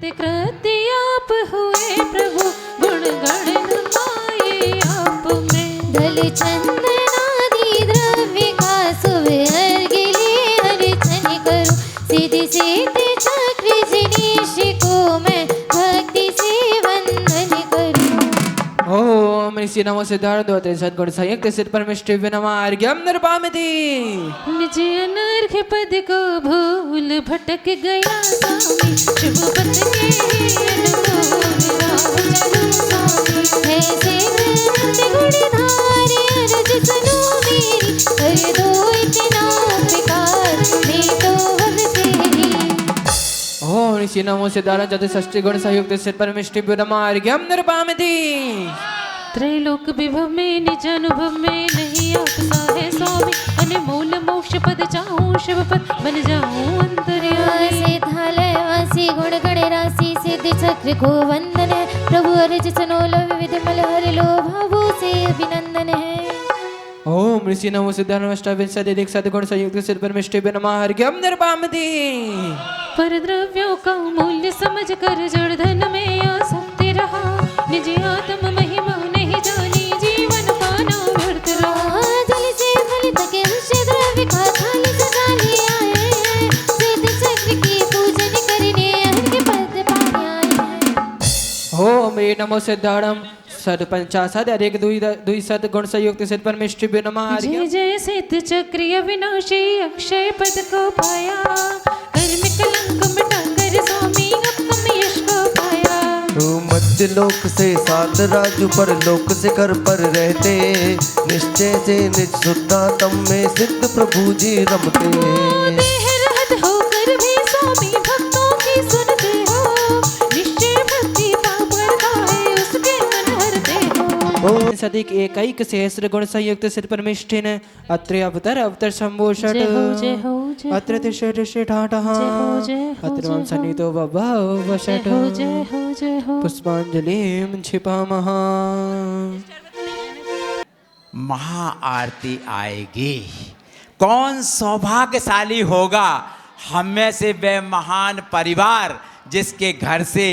कृत्य कृत्य आप हुए प्रभु, गुण गण नमाए आप में। दल चंदनादि द्रव्य का शुभ अर्घ लिए अर्चन करूं, सिद्धि सिद्धि चक्र जिनीश को मैं भक्ति से वंदन करूं। ओम ऋषि नमो सिद्धार्थ दोते सद्गुण संयुक्त सिद्ध परमेष्टि विनमा अर्घ्यम निर्पामिति। निज अनर्घ्य पद को भूल भटक गया स्वामी, शुभ पद के अनुभव राम चलो स्वामी। ऐसे नृत्य गुणधारी अर्ज सुनो मेरी, कर दो इतना उपकार मैं तो अब तेरी। ओम ऋषि नमो सिद्धार्थ चतुष्षष्टि गुण संयुक्त सिद्ध परमेष्टि विनमा अर्घ्यम निर्पामिति। त्रैलोक विभव में निज अनुभव में नहीं आपसा है स्वामी, अनमोल मोक्ष पद चाहूं शिव पद बन जाऊं अंतर्यामी। सिद्धालय वासी गुण गण राशि सिद्धि चक्र को वंदन है, प्रभु अर्ज सुनो लो विविध मल हरि लो भावों से अभिनंदन है। ओम ऋषि नमो सिद्धार्थ अष्टाविंशति सद्गुण संयुक्त सिद्ध परमेष्टि विनमा अर्घ्यम निर्पामिति। पर द्रव्यों का मूल्य समझ कर जड़ धन में आसक्ति रहा, निज आत्म महिमा नहीं जानी जीवन पाना व्यर्थ रहा। जल से फल तक अंश द्रव्य का थाली सजा लिया है, सिद्ध चक्र की पूजन करने अर्घ्य पद पाने आए हैं। ओम रे नमो सिद्धार्थम सद पंचाशद अधिक दुई सद गुण संयुक्त सिद्ध परमेष्टि विनमा जय जय सिद्ध चक्र अविनाशी अक्षय पद को पाया, कर्म कलंक मिटा कर स्वामी अपना यश को पाया। मध्य लोक से सात राजू पर लोक से घर पर रहते, निश्चय से निज शुद्धात्म में सिद्ध प्रभु जी रमते। देह रहत होकर भी स्वामी भक्तों की सुनते हो, निश्चय भक्ति पाप करता है उसके मन हरते हो। सदिक एकैक सहस्र गुण संयुक्त सिद्ध परमेष्ठिन अत्र अवतर संभूषट। जय हो जय हो जय हो। अत्र तिष्ठति ठाठः जय हो जय हो अत्र जय हो। सन्निधो बभौ वषट्। जय हो जय हो जय हो। पुष्पांजलिं क्षिपामः। महाआरती आएगी। कौन सौभाग्यशाली होगा हम में से वे महान परिवार जिसके घर से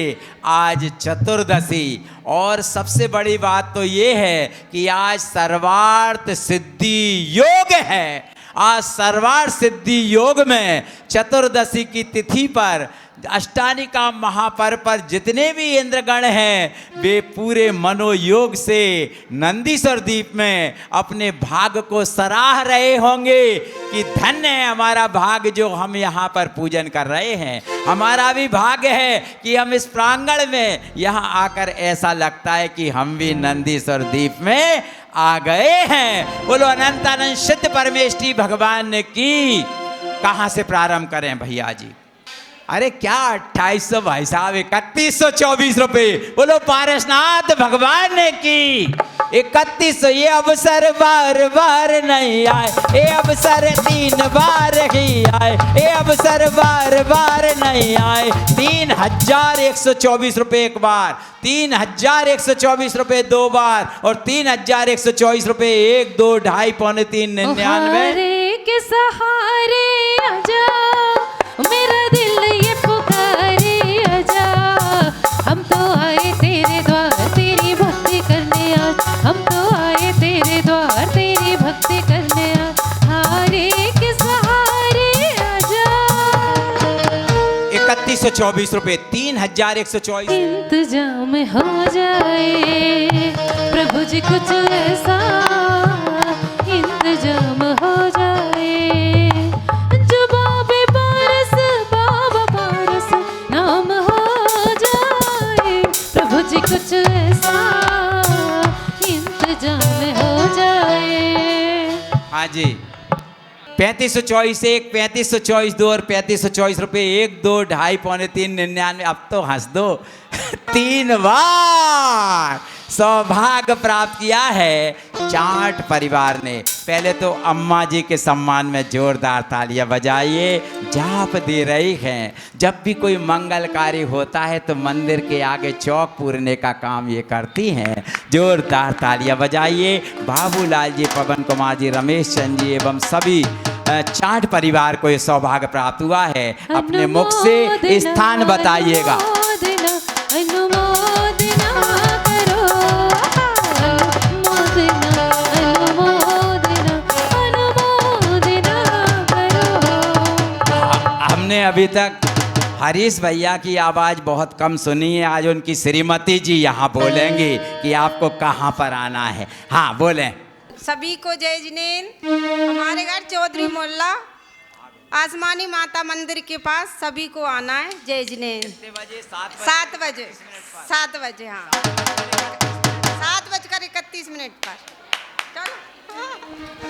आज चतुर्दशी, और सबसे बड़ी बात तो ये है कि आज सर्वार्थ सिद्धि योग है। आज सर्वार्थ सिद्धि योग में चतुर्दशी की तिथि पर अष्टानिका महापर्व पर जितने भी इंद्रगण हैं वे पूरे मनोयोग से नंदीश्वर द्वीप में अपने भाग को सराह रहे होंगे कि धन्य है हमारा भाग जो हम यहाँ पर पूजन कर रहे हैं। हमारा भी भाग्य है कि हम इस प्रांगण में यहाँ आकर ऐसा लगता है कि हम भी नंदीश्वर द्वीप में आ गए हैं। बोलो अनंत अनंत सिद्ध परमेष्ठी भगवान की। कहाँ से प्रारंभ करें भैया जी? अरे क्या 2800 भाई साहब, 3124 रुपये। बोलो पारसनाथ भगवान की 3100। ये अवसर बार बार नहीं आए, ये अवसर 3 बार ही आए, ये अवसर बार बार नहीं आए। 3124 रुपये एक बार, 3124 रुपये 2 बार, और 3124 रुपये 1, 2, 2.5, पौने 3, 99 के सहारे आजा, मेरा दिल ये पुकारे आजा। हम तो आए तेरे द्वार तेरी भक्ति करने आज, हम तो आए तेरे द्वार तेरी भक्ति करने आज। हारे के सहारे आजा। 3124 रुपये, 3124। इंतजाम हो जाए प्रभु जी कुछ ऐसा, इंतजाम हो जाए। जो बाबे पारस बाबा पारस नाम हो जाए, प्रभु जी कुछ ऐसा इंतजाम हो जाए। हाँ जी, 3524 1, 3524 2 और 3524 रुपये 1, 2, 2.5, पौने 3, 99। अब तो हंस दो। 3 बार सौभाग्य प्राप्त किया है चाट परिवार ने। पहले तो अम्मा जी के सम्मान में जोरदार तालियां बजाइए। जाप दे रही हैं। जब भी कोई मंगल कार्य होता है तो मंदिर के आगे चौक पूरने का काम ये करती हैं। जोरदार तालियां बजाइए। बाबूलाल जी, पवन कुमार जी, रमेश चंद जी एवं सभी चाट परिवार को ये सौभाग्य प्राप्त हुआ है। अपने मुख से स्थान बताइएगा। अभी तक हरीश भैया की आवाज़ बहुत कम सुनी है। आज उनकी श्रीमती जी यहाँ बोलेंगी कि आपको कहाँ पर आना है। हाँ बोलें। सभी को जय जिनेन। हमारे घर चौधरी मोहल्ला आसमानी माता मंदिर के पास सभी को आना है। जय जिनेन। 7 बजे 7 बजे हाँ 7:31 पर चलो।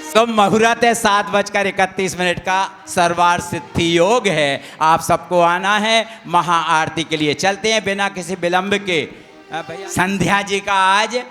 शुभ मुहूर्त है 7:31 का सर्वार्थ सिद्धि योग है। आप सबको आना है महाआरती के लिए। चलते हैं बिना किसी विलंब के। संध्या जी का आज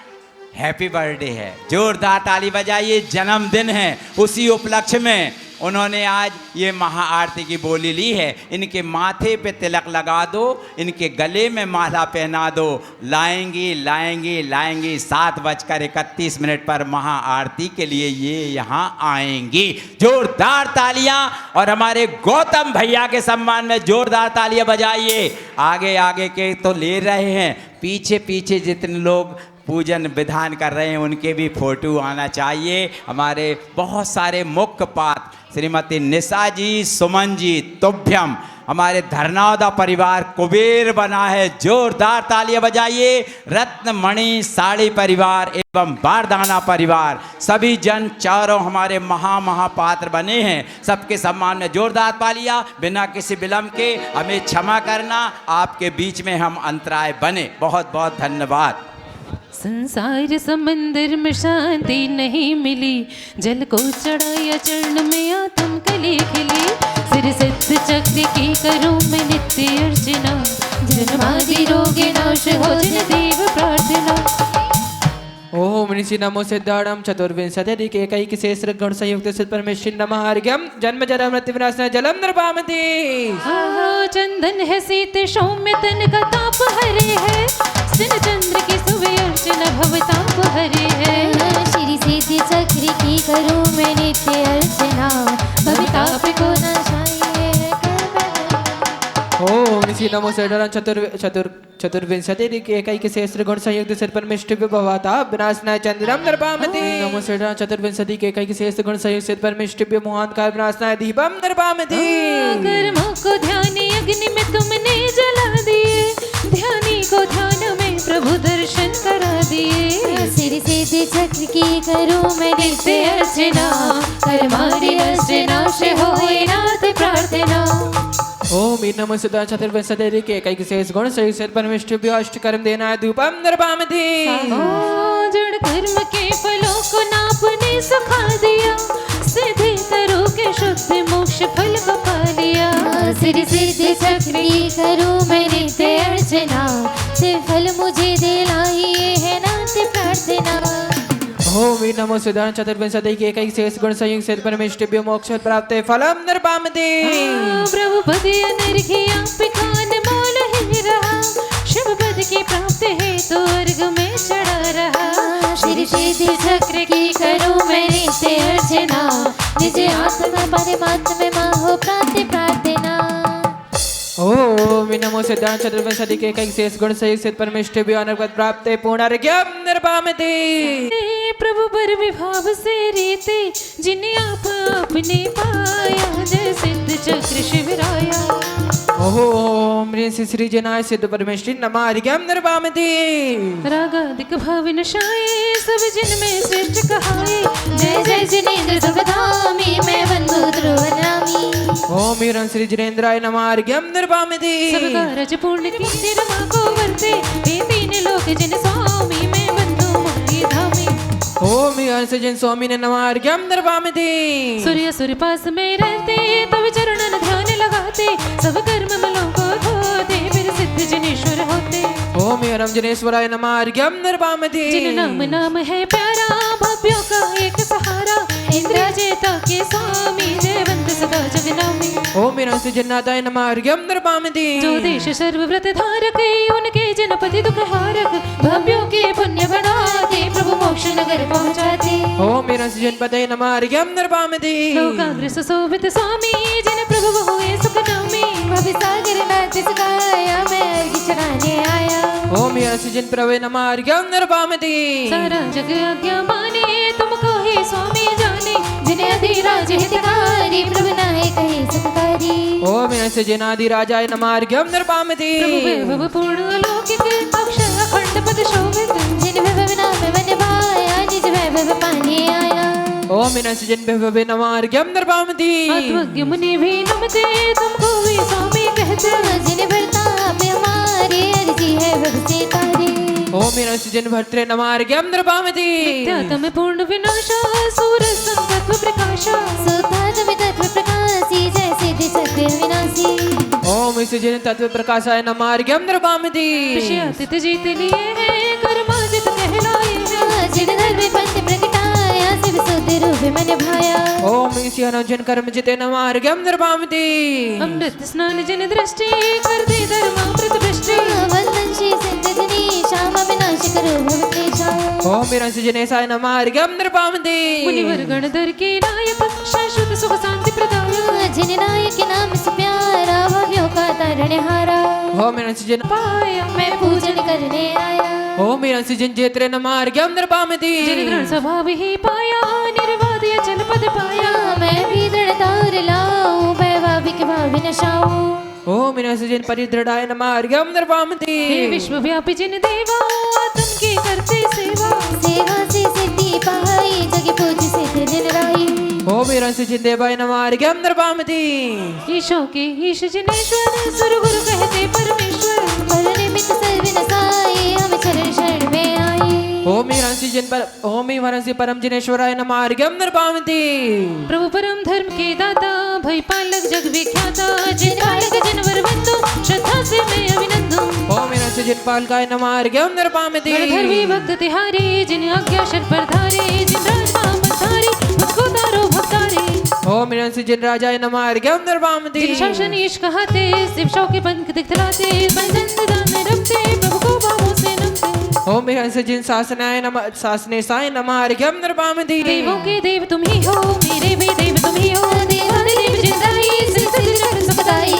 हैप्पी बर्थडे है। जोरदार ताली बजाइए। जन्मदिन है, उसी उपलक्ष्य में उन्होंने आज ये महाआरती की बोली ली है। इनके माथे पे तिलक लगा दो, इनके गले में माला पहना दो। लाएंगी लाएंगी लाएंगी 7:31 पर महाआरती के लिए ये यहाँ आएंगी। जोरदार तालियां और हमारे गौतम भैया के सम्मान में जोरदार तालियां बजाइए। आगे आगे के तो ले रहे हैं, पीछे पीछे जितने लोग पूजन विधान कर रहे हैं उनके भी फोटो आना चाहिए। हमारे बहुत सारे मुख्य पात्र श्रीमती निशा जी, सुमन जी, तुभ्यम, हमारे धरनावदा परिवार कुबेर बना है। जोरदार तालियां बजाइए। रत्नमणि साड़ी परिवार एवं बारदाना परिवार सभी जन चारों हमारे महापात्र बने हैं। सबके सम्मान में जोरदार तालियां। बिना किसी विलंब के हमें क्षमा करना, आपके बीच में हम अंतराय बने। बहुत बहुत धन्यवाद। संसार समंदर में शांति नहीं मिली, जल को चढ़ाया चरण में आत्म कली खिली। सिर सिद्ध चक्र की करूं मैं नित्य अर्चना, जन्मादि रोगे नाश हो जन देव प्रार्थना। ओम ऋषि नमो सिद्धाणम चतुर्विंशतिक एकैक शेषर गुण संयुक्त सिद्ध परमेश्वरी नमः हरिगम जन्म जरा मृत्यु विनाशनाय जलम नृपामति। आहा चंदन है सीते सौम्य तन का ताप हरे है, सन चंद्र की सुबह अर्चना भवताप हरे है। श्री सिद्धि चक्र की करूं मैं नित्य अर्चना, भवताप को नाशाय ओम ऋषि नमो सिद्धाणम चतुर्विंशतिक एकैक शेषर गुण संयुक्त सिद्ध परमेश्वरी भवता विनाशनाय चंद्रम नृपामति। नमो सिद्धाणम चतुर्विंशतिक एकैक शेषर गुण संयुक्त सिद्ध परमेश्वरी मोहन का विनाशनाय दीपम नृपामति। कर्मों को ध्यान अग्नि में तुमने जला दिए, ध्यानी को ध्यान में प्रभु दर्शन करा दिए। श्री सिद्धि चक्र की करूं मैं नित्य अर्चना, कर्मादि नष्ट नाश होए नाथ प्रार्थना। ओम नमो सिद्धाणम चतुर्विंशतिक एकैक शेष गुण संयुक्त सिद्ध परमेश्वरी अष्टकर्म देनाय धूपम नृपामति। जड़ कर्म के फलों को नापने सुखा दिया, सीधे तरु के शुद्ध मोक्ष फल को पा लिया। श्री सिद्धि चक्र की करूं मैं नित्य अर्चना, से फल मुझे दिलाइए है नाथ प्रार्थना। ओम नमो सिद्धाणम चतुर्विंशतिक एकैक शेष गुण संयुक्त सिद्ध परमेश्वरी मोक्ष प्राप्त फलम नृपामति। प्रभु पद अनर्घ्य पिकान मोल ही रहा, शिव पद की प्राप्त है तो अर्घ में चढ़ा रहा। श्री सिद्धि चक्र की करूं मैं नित्य अर्चना, निज आत्मा परमात्मा में माहो प्राप्ति प्रार्थना। ओम नमो सिद्धाणम चतुर्विंशतिक एकैक शेष गुण संयुक्त सिद्ध परमेश्वरी अनर्गत प्राप्त पुनर्ज्ञम नृपामति। प्रभु पर विभाव से रीते जिन्हें आप आपने पाया, जय सिद्ध चक्र शिवराया। ओम ऋषि श्री जनाय सिद्ध परमेश्वरी नमः हरिगम नृपामति। रागादिक भावनशाय सब जिन में श्रेष्ठ कहाए, जय जय जिनेन्द्र सुखधामी मैं बंधु ध्रुव नामी। ओम वीरं श्री जिनेन्द्राय नमः हरिगम नृपामति। सब कारज पूर्ण कीजिए रमा को वर्ते, वे तीन लोक जिन स्वामी मैं बंधु मुक्ति धामी। ओम वीरं श्री जिन स्वामी ने नमः हरिगम नृपामति। सूर्य सूर्य पास में रहते, तब चरणन ध्यान लगाते, सब कर्म मलों को धोते, फिर सिद्ध जिनेश्वर होते। ओम वीरं जिनेश्वराय नमः हरिगम नृपामति। जिन नाम नाम है प्यारा, भव्यों का एक सहारा, इंद्र जेता के स्वामी जयवंत सदा जगनामी। ओम वीरं श्री जन्नाथाय नमः हरिगम नृपामति। जो देश सर्वव्रत धारक, उनके जनपति दुख हारक, भव्यों के पुण्य बढ़ाते, प्रभु मोक्ष नगर पहुँचाते। ओम वीरं श्री जनपतये नमः हरिगम नृपामति। लोकाग्र सुशोभित स्वामी, जिन प्रभु हुए सुख नामी, भवसागर नाथ सिखाया मैं अर्घ चढ़ाने आया। ओम वीरं श्री जिन प्रभवे नमः हरिगम नृपामति। सारा जग आज्ञा माने, तुमको ही स्वामी जाने, जिन्हें अधिराज हितकारी, प्रभु नायक है सुखकारी। तारी ओम मीनांसी जिनादि राजाय नमः अर्घ्यम नृपामति प्रभु वैभव पूर्ण अलौकिक अक्षर अखंड पद शोभित जिन वैभव नाम वन भाया निज वैभव पाने आया ओम मीनांसी जिन भवे नमः अर्घ्यम नृपामति आत्मज्ञ मुनि भी नमते तुमको भी स्वामी कहते जिन भरताप हमारे अर्जी है वह से तारी ओम मीनांसी जिन भर्त्रे नमः अर्घ्यम नृपामति नित्यातम पूर्ण विनाशा सूर संतत्व प्रकाशा सुधातम तत्व प्रकाशी जैसे दिशक्ति विनाशी ओम इस जिन तत्व प्रकाशाय नमः अर्घ्यम नृपामति विषयातीत जीत लिए हैं कर्माजित कहलाए हैं जिन धर्म पंथ प्रगटाया शिव सुध रूप मन भाया ओम इस जिन कर्म जिते नमः अर्घ्यम नृपामति अमृत स्नान जिन दृष्टि कर दे धर्मामृत वृष्टि वंदन श्री सिद्धि श्याम विनाश करो भव क्लेशा ओम मीनांसी जिनेशाय नमः अर्घ्यम नृपामति मुनिवर गणधर के नायक शाश्वत सुख शांति प्रदायक जिन नायक नाम से प्यारा भव्यों का तारण हारा ओम मीनांसी जिन पाया मैं पूजन करने आया ओम मीनांसी जिन जेत्रे नमः अर्घ्यम नृपामति जिन दृढ़ स्वभाव ही पाया निर्वाद अचल पद पाया मैं भी दृढ़तार लाऊं वैभाविक भाव नशाऊं ओम मीनांसी जिन परिदृढ़ाय नमः अर्घ्यम नृपामति हे विश्वव्यापी जिन देवा आत्म की करते सेवा सेवा से सिद्धि पाई जग पूज सिद्ध जिन राई ओम मीनांसी जिन देवाय नमः अर्घ्यम नृपामति ईशो के ईश जिनेश्वर सुर गुरु कहते परमेश्वर पर निमित्त सर्व नसाए हम चरण शरण में आए ओम मीनांसी परम जिनेश्वराय नमः अर्घ्यम नृपामति प्रभु परम धर्म के दाता भय पालक जग विख्याता जिन पालक जनवर बंधु श्रद्धा से मैं अभिनंदन ओम मीनांसी जिन पालकाय नमः अर्घ्यम नृपामति धर्मी भक्त तिहारी जिन आज्ञा शर पर धारे जिन राजनाम धारी मुझको तारो भक्तारे ओम मीनांसी जिन राजाय नमः अर्घ्यम नृपामति जिन शासन ईश कहते शिव शौ के पंख दिखलाते बंधन दान में रखते प्रभु को बाहों से नमते ओम मीनांसी जिन शासनेशाय नमः अर्घ्यम नृपामति देवों के देव तुम ही हो मेरे भी देव तुम ही हो देवादिदेव जिन राई सिर सिर जग सुखदाई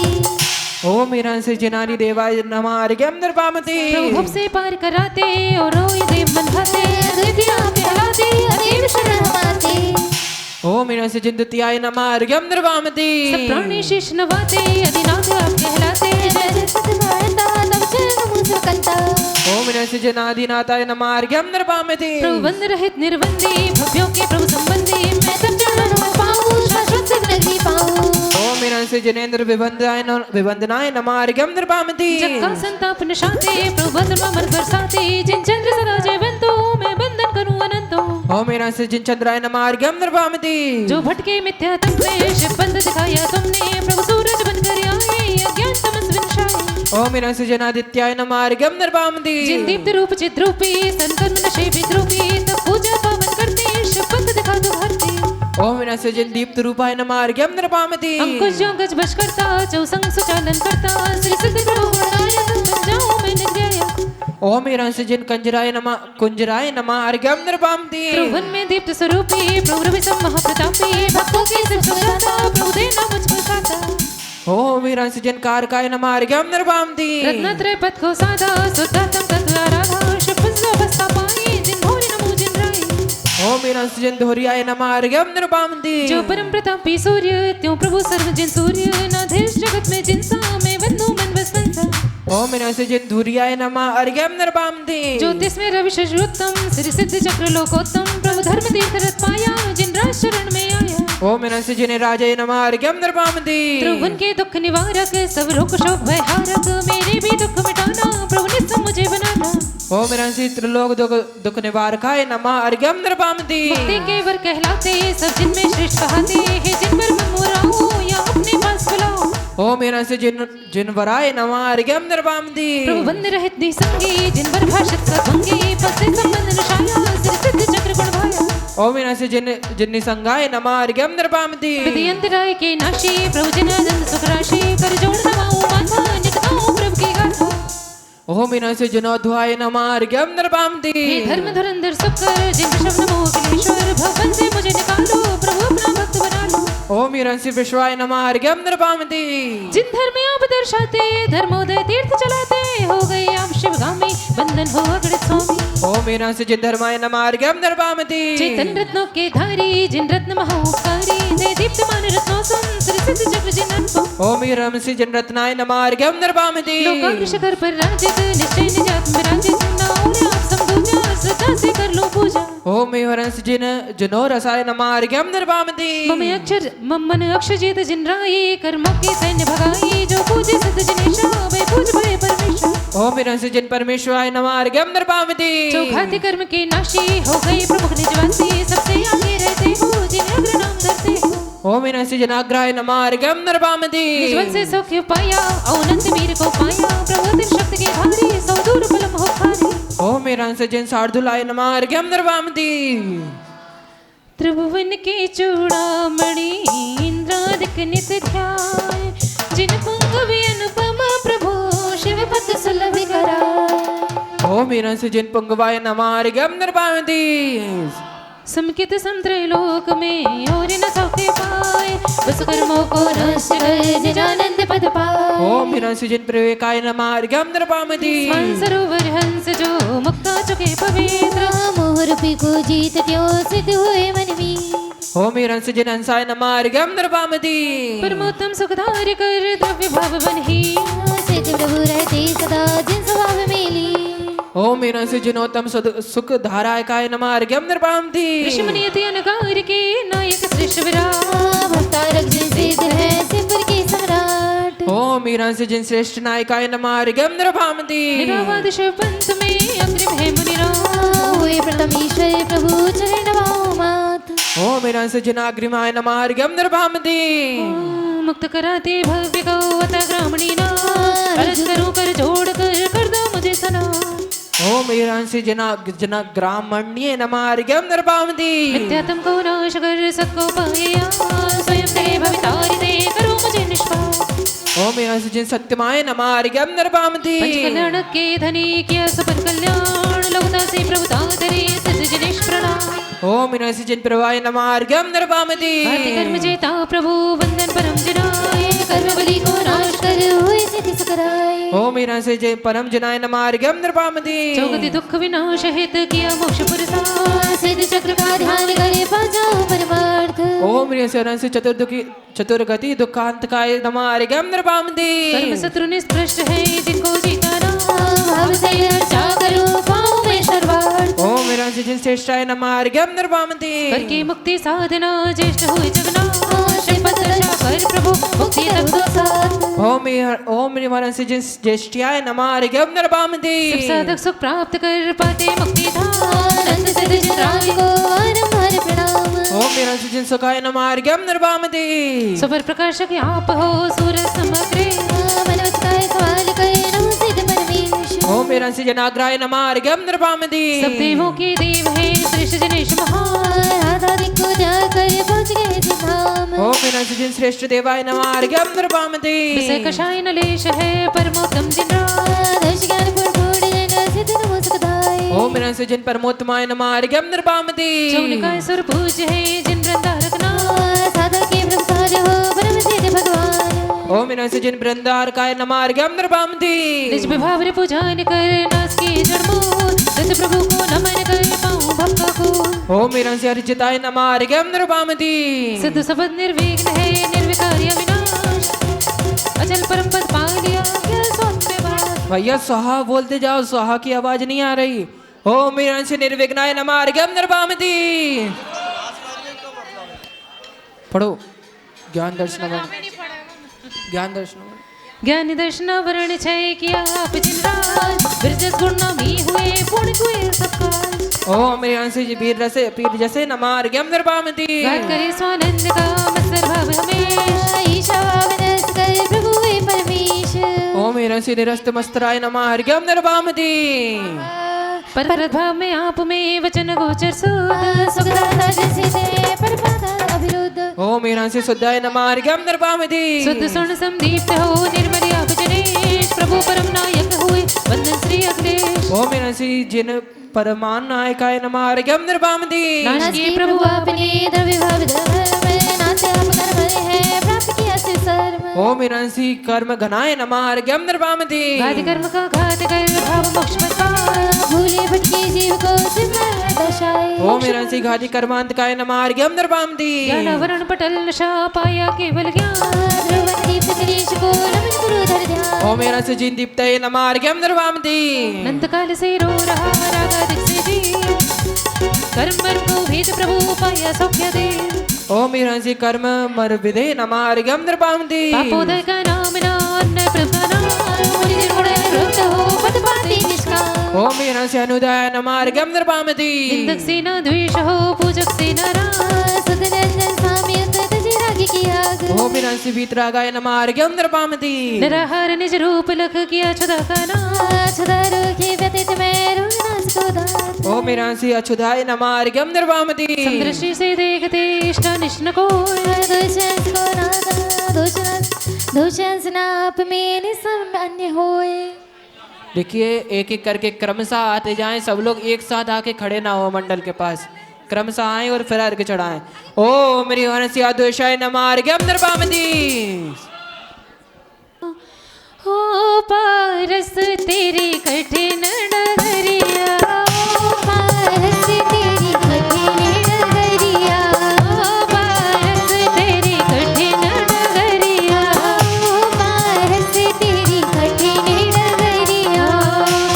ओम मीनांसी जिनादि देवाय नमः अर्घ्यम नृपामति प्रभु भव से पार कराते और रोय देव बंधाते हृदय कहलाते देव शरण हमाते ओम मीनांसी जिन द्वितीयाय नमः अर्घ्यम नृपामति सब प्राणी शीश नवाते अधिनाथ आप कहलाते जय जय सतनारायण तब चरण मुझ कंता ओम मीनांसी जिन आदिनाथाय नमः अर्घ्यम नृपामति प्रभु बंद रहित निर्बंधी भव्यों के प्रभु संबंधी मैं सब चरण में पाऊं शाश्वत सिद्ध नगरी पाऊं ओम मीनांसी जिनेन्द्र विवंदनाय नमः अर्घ्यम नृपामति जग का संताप निशाते प्रभु बंधन में मर्द बरसाते जिन चंद्र सदा जय बंतो मैं बंधन करूं अनंतो ओम मीनांसी जिन चंद्राय नमः अर्घ्यम नृपामति जो भटके मिथ्या तम में शिव बंध दिखाया तुमने प्रभु सूरज बनकर आए अज्ञान तमस विनाशाए ओम मीनांसी जिन आदित्याय नमः अर्घ्यम नृपामति जिन दीप्त रूप चिद्रूपी संकर्म नशे विद्रूपी तब पूजा पावन करते शिव बंध दिखा दो भरते ओम मीनांसी जिन दीप्त रूपाय नमः अर्घ्यम नृपामति अंकुश जो गज बश करता चौसंग सुचालन करता श्री सिद्ध प्रभु गुणगायक बन जाऊं मैं निर्गायक ओम मीनांसी जिन कुंजराय नमः अर्घ्यम नृपामति प्रभुवन में दीप्त स्वरूपी प्रभु रवि सम महाप्रतापी भक्तों की सिर सुजाता प्रभु देना मुझको खाता ओम मीनांसी जिन कारकाय नमः अर्घ्यम नृपामति रत्नत्रय पथ को साधा सुधातम तत्व आराधा शिव बस्ता पाई जिन भोरी नमो जिन राई ओम मीनांसी जिन धोरियाय नमः अर्घ्यम नृपामति जो परम प्रतापी सूर्य त्यों प्रभु सर्व जिन सूर्य ना देश जगत में जिन सा मैं बंधु मन बस संसा ओम मीनांसी जिन धुरियाय नमः अर्घ्यम नृपामति ज्योतिष में रवि शशोत्तम श्री सिद्ध चक्र लोकोत्तम प्रभु धर्म तीर्थ रथ पाया जिन राज शरण में आया ओम मीनांसी जिन राजाय नमः अर्घ्यम नृपामति प्रभु के दुख निवारक सब रोग शोक भय हारक मेरे भी दुख मिटाना प्रभु नित्य मुझे बनाना ओम मीनांसी त्रिलोक दुख निवारकाय नमः अर्घ्यम नृपामति मुक्ति के वर कहलाते सब जिन में श्रेष्ठ कहाते हे जिन पर मन मोराओ या अपने पास बुलाओ ओम मीनांसी जिन वराय नमः अर्घ्यम नृपामति प्रभु बंद रहित निसंगी जिन पर भाषित सत्संगी पसे संबंध नशाया सिर सिद्ध चक्र गुण भाया ओम मीनांसी जिन निसंगाय नमः अर्घ्यम नृपामति विधि अंतराय के नाशी प्रभु जिन आनंद सुख राशि कर जोड़ नमाऊं माथा निकटाऊं प्रभु की गाथा ओम मीनांसी जिनोद्वाय नमः अर्घ्यम नृपामति हे धर्म धुरंधर सुकर जिन शब्द नमो अखिलेश्वर भवन से मुझे निकालो प्रभु अपना भक्त बना लो ओम मीनांसी विश्वाय नमः अर्घ्यम नृपामति जिन धर्म आप दर्शाते धर्मोदय तीर्थ चलाते हो गए आप शिवगामी बंधन हो अगणित स्वामी ओम मीनांसी जिन धर्माय नमः अर्घ्यम नृपामति चेतन रत्नों के धारी जिन रत्न महाउपकारी दे दीप्तमान रत्नों सुन श्री सिद्ध चक्र जिनपो ओम ह्रम से जन रत्नाय नमार्घ्यम निर्वामति लोकाग्रशकर पर राजित निश्चय निजात विराजित और आप समझो श्रद्धा से कर लो पूजा ओम ह्रम से जिन जनो रसाय नमार्घ्यम निर्वामति मम मन अक्षजित जिनराई कर्मों के सैन्य भगाई जो पूजे सिद्ध जिनेश वे पूज भय परमेश्वर ओम ह्रम से जिन परमेश्वराय नमार्घ्यम निर्वामति जो घाती कर्म के नाशी हो गए प्रमुख निजवासी सबसे आगे रहते हो जिन्हें अग्र नाम धरते हो ओम ह्रम से जनाग्राय नमार्घ्यम निर्वामति निजवन से सौख्य पाया अनंत वीर को पाया प्रभु शक्ति के भारी सौ दूर बलम हो भारी ओम ह्रम से जिन शार्दुलाय नमार्घ्यम निर्वामति त्रिभुवन के चूड़ामणि इंद्रादिक नित ध्यान जिन पंकवि अनुपम प्रभु शिव भक्त सुलभ करा ओम ह्रम से जिन पुंगवाय नमार्घ्यम निर्वामति समकित समत्रलोक में और न सौखे पाए बस कर्मों को नष्ट कर निजानंद पद पाए ओम ह्रम से जिन प्रवेकाय नमार्घ्यम निर्वामति मान सरोवर हंस जो मुक्ता चुके पवित्र मोहरूपी को जीत क्यों सिद्ध हुए मन में ओम ह्रम से जिन हंसाय नमार्घ्यम निर्वामति परमोत्तम सुखधार कर द्रव्य भाव बन ही सिद्ध प्रभु रहते सदा जिन स्वभाव मेली ओम ह्रम से जिनोत्तम सुख धाराय काय नमार्घ्यम निर्वामति ऋषिमुनियति अनगार के नायक श्रेष्ठ विराट भक्तारक जिन सिद्ध है सिपर के सम्राट ओम ह्रम से जिन श्रेष्ठ नायकाय नमार्घ्यम निर्वामति निरावाद शिव पंथ में अग्रिम है मुनिराज हुए प्रथम ईश्वर प्रभु चरण नवाओ मात ओम ह्रम से जिन अग्रिमाय नमार्घ्यम निर्वामति मुक्त कराते भव्य गौ अतः ग्रामणी ना अर्ज करो कर जोड़ कर दो मुझे सना ओम ह्रम से जना ग्रामण्ये नमार्घ्यम निर्वामति नित्यातम को नाश कर सबको पाया स्वयं तेरे भवितारि दे करो मुझे निष्पाप ओम ह्रम से जिन सत्यमाय नमार्घ्यम निर्वामति पंचकल्याण के धनी किया सफल कल्याण लोकता से प्रभुता धरे सिद्ध जिनेश प्रणाम ओम ह्रम से जिन प्रवाय नमार्घ्यम निर्वामति भारती कर्म जेता प्रभु वंदन परम जिनाय कर्म बलि को नाश कर हुए सिद्धि सकराय ओम ह्रम से जिन परम जनाय नमार्घ्यम निर्वामति चौगति दुख विनाश हेत किया मोक्ष पुरस्कार सिद्ध चक्र का ध्यान करे पाजाओ परमार्थ ओम ह्रम से चतुर्गति दुखांतकाय नमार्घ्यम निर्वामति कर्म शत्रु निष्कृष्ट है जिनको जीता ना भाव से अर्चा करो पाओ में सर्वार्थ ओम ह्रम से जिन श्रेष्ठाय नमार्घ्यम निर्वामति करके मुक्ति साधना ज्येष्ठ हुए जगना श्रीपद दशा कर प्रभु मुक्ति तक दो साथ ओम ह्रम से जिन ज्येष्ठ्याय नमार्घ्यम निर्वामति सब साधक सुख प्राप्त कर पाते मुक्ति धाम नंद सिद्ध चित्राय को आरंभार प्रणाम ओम ह्रम से जिन सुखाय नमार्घ्यम निर्वामति सुपर प्रकाशक आप हो सूरज समग्रे मनोचकाय सवाल करे नमो सिद्ध परमेश ओम ह्रम से जनाग्राय नमार्घ्यम निर्वामति सब देवों के देव है श्रेष्ठ जनेश महान राधा दिक्को जाकर पहुंच गए धाम ओम ह्रम से जिन श्रेष्ठ देवाय नमार्घ्यम निर्वामति विषय कषाय नलेश है परमोत्तम जिनराज दर्श ज्ञान पूर्ण जन सिद्ध नमो सुखदाय ओम ह्रम से जिन परमोत्तमाय नमार्घ्यम निर्वामति चौनिकाय सुर पूज्य है जिन वृंदारक नाम साधक के प्रसाद हो परम सिद्ध भगवान ओम ह्रम से जिन वृंदारकाय नमार्घ्यम निर्वामति निज विभाव रे पूजन कर नास की जड़मूल सत्य प्रभु को नमन कर पाऊं भक्तों को ओम ह्रम से अर्चिताय नमार्घ्यम निर्वामति सिद्ध सबद निर्विघ्न है निर्विकार्य विनाश अचल परम पद पा लिया क्या सौंदर्य बात भैया स्वाहा बोलते जाओ स्वाहा की आवाज नहीं आ रही ओम ह्रम से निर्विघ्नाय नमार्घ्यम निर्वामति पढ़ो ज्ञान दर्शन ज्ञान दर्शन ज्ञान दर्शन वर्ण छय किया आप जिनराज बिरजस गुण नामी हुए पूर्ण हुए सब काज ओम ह्रम से पीर जैसे नमार्घ्यम निर्वामति गात करे स्वानंद का मत्सर भाव हमेश ईशा वनस कर प्रभु वे परमेश ओम ह्रम से निरस्त मस्तराय नमार्घ्यम निर्वामति परभाव में आप में वचन गोचर सुध सुखदाता जैसे दे परपादा अभिरुद्ध ओम ह्रम से शुद्धाय नमार्घ्यम निर्वामति शुद्ध स्वर्ण संदीप्त हो निर्मल आप जनेश प्रभु परम नायक हुए वंदन श्री अखिलेश ओम ह्रम से जिन परमान नायकाय नमार्घ्यम निर्वामति नाश किए प्रभु आपने द्रव्य भाव धर्म नाथ आप कर्म है प्राप्त किया से सर्व ओम ह्रम से कर्म घनाय नमार्घ्यम निर्वामति घात कर्म का घात कर भाव मोक्ष पद पाए भूले भटके जीव को सिमर दशाए मोक्ष मेरा सी घाती कर्मांत काय नमार्ग्यम निर्वामति ज्ञानावरण पटल नशा पाया केवल ज्ञान ध्रुवन दीप्त गणेश को नमन गुरु धर ध्यान ओ मेरा से जिन दीप्तये नमार्ग्यम निर्वामति नंद काल से रो रहा रागादिक से जी कर्म मर्म को भेद प्रभु पाया सौख्य दे ओ मेरा से कर्म मर विदे नमार्ग्यम निर्वामति पापोदय का नाम नाम प्रभु का नाम मुनि निर्गुण निवृत्त हो पद पाते निष्काम ओ मेरा से अनुदाय नमार्ग्यम निर्वामति निंदक से न द्वेष हो पूजक से न राग सदनंदन स्वामी तजी रागी की आग ओ मेरा से वीतरागाय नमार्ग्यम निर्वामति निराहार निज रूप लख किया छुदा का नाम छुदारो के व्यतीत में रुनास को दात ओ मेरा से अछुदाय नमार्ग्यम निर्वामति समदृष्टि से देखते इष्ट निष्ण को दोषंस को नादा दोषंस नाप में निसम अन्य होए देखिए एक एक करके क्रमशः आते जाएं सब लोग एक साथ आके खड़े ना हो मंडल के पास क्रमशः आए और फिर अर्घ चढ़ाएं ओ मेरी हनसिया द्वेषाय नमार्ग्यम निर्वामति हो पारस तेरी कठिन डगरिया पारस तेरी कठिन डगरिया पारस तेरी कठिन डगरिया पारस तेरी कठिन डगरिया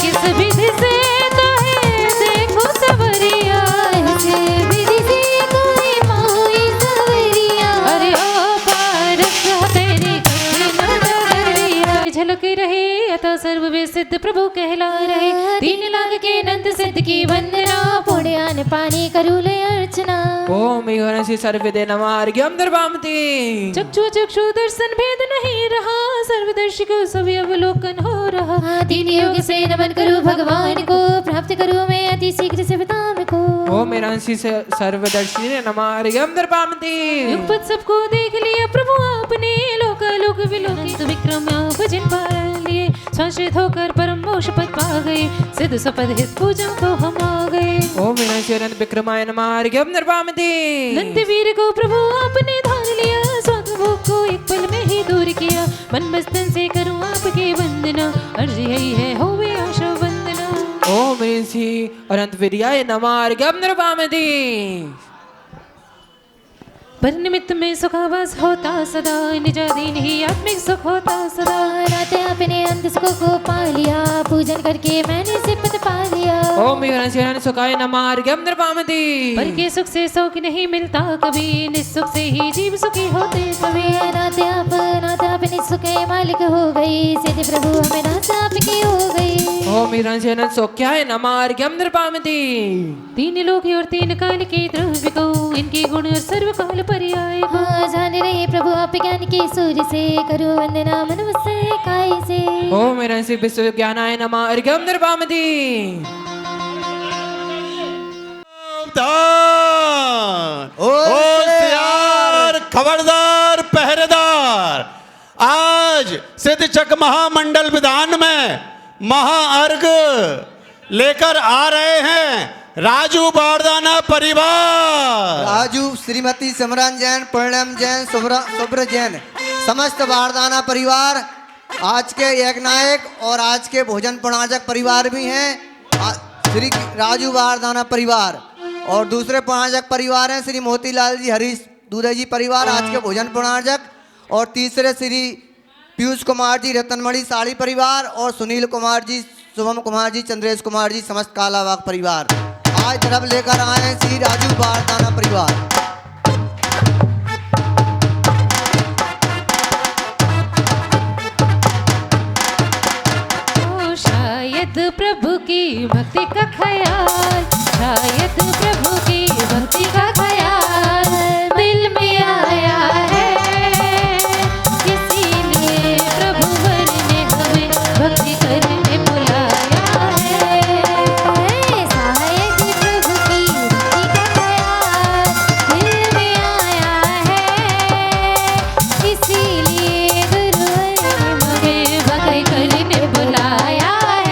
किस विधि से कहे देखो सवरिया ऐसे विधि से कोई मोई सवरिया अरे ओ पारस तेरी कठिन डगरिया झलक रहे अतः सर्व वे सिद्ध प्रभु कहला रहे 3 लाख के अनंत सिद्ध की वंदना पुण्यान पानी करूले अर्चना ओ मेरी हनसि सर्वदे नमार्ग्यम निर्वामति चक्षु चक्षु दर्शन भेद नहीं रहा सर्वदर्शी को सभी अवलोकन हो रहा 3 योग से नमन करूं भगवान को प्राप्त करूं मैं अति शीघ्र शिवधाम को ओ मेरा हनसि सर्वदर्शी ने नमार्ग्यम निर्वामति युगपत सबको देख लिया प्रभु आपने लोकालोक विलोकित विक्रम भजन पा लिए संश्रित होकर परम मोक्ष पद पा गए सिद्ध सपद हित पूजन को हम आ गए ओ मेरा शरण विक्रमाय नमार्ग्यम निर्वामति नंद वीर को प्रभु आपने धार लिया स्वांग भोग को एक पल में ही दूर किया मन मस्तन से करूं आपके वंदना अर्ज यही है होवे आशा वंदना ओ मेरी सी अनंत वीर्याय नमार्ग्यम निर्वामति पर निमित्त में सुखावास होता सदा निजादीन ही आत्मिक सुख होता सदा रात अपने अंत सुख को पा लिया पूजन करके मैंने सिपत पा लिया ओ मेरा शरण सुखाय नमार्ग्यम निर्वामति पर के सुख से सुख नहीं मिलता कभी निस्सुख से ही जीव सुखी होते कभी नाथ अपने सुख के मालिक हो गई सिद्ध प्रभु हमें नाथ आपकी हो गई ओ मेरा शरण सौख्याय नमार्ग्यम निर्वामति 3 लोक और 3 काल के द्रव्य को इनके गुण और सर्व काल पर्याय को हाँ जान रहे प्रभु आप ज्ञान के सूर्य से करो वंदना मन से काय से ओ मेरा से विश्व ज्ञानाय नमार्ग्यम निर्वामति होशियार खबरदार पहरेदार आज सिद्ध चक महामंडल विधान में महाअर्घ लेकर आ रहे हैं राजू बारदाना परिवार। राजू श्रीमती सिमरन जैन पूर्णम जैन शुभ्र जैन समस्त बारदाना परिवार आज के एक नायक और आज के भोजन प्रणाजक परिवार भी हैं श्री राजू बारदाना परिवार और दूसरे प्रणाजक परिवार हैं श्री मोतीलाल जी हरीश दूधे जी परिवार आज के भोजन प्रणाजक और तीसरे श्री पीयूष कुमार जी रतनमणि साड़ी परिवार और सुनील कुमार जी शुभम कुमार जी चंद्रेश कुमार जी समस्त कालाबाग परिवार आज तरफ लेकर आए हैं श्री राजू बारदाना परिवार। शायद प्रभु की भक्ति का ख्याल शायद प्रभु की भक्ति का ख्याल दिल में आया है इसीलिए प्रभु वर ने हमें भक्ति करने बुलाया है शायद प्रभु की भक्ति का ख्याल दिल में आया है इसीलिए गुरुवर ने हमें भक्ति करने बुलाया है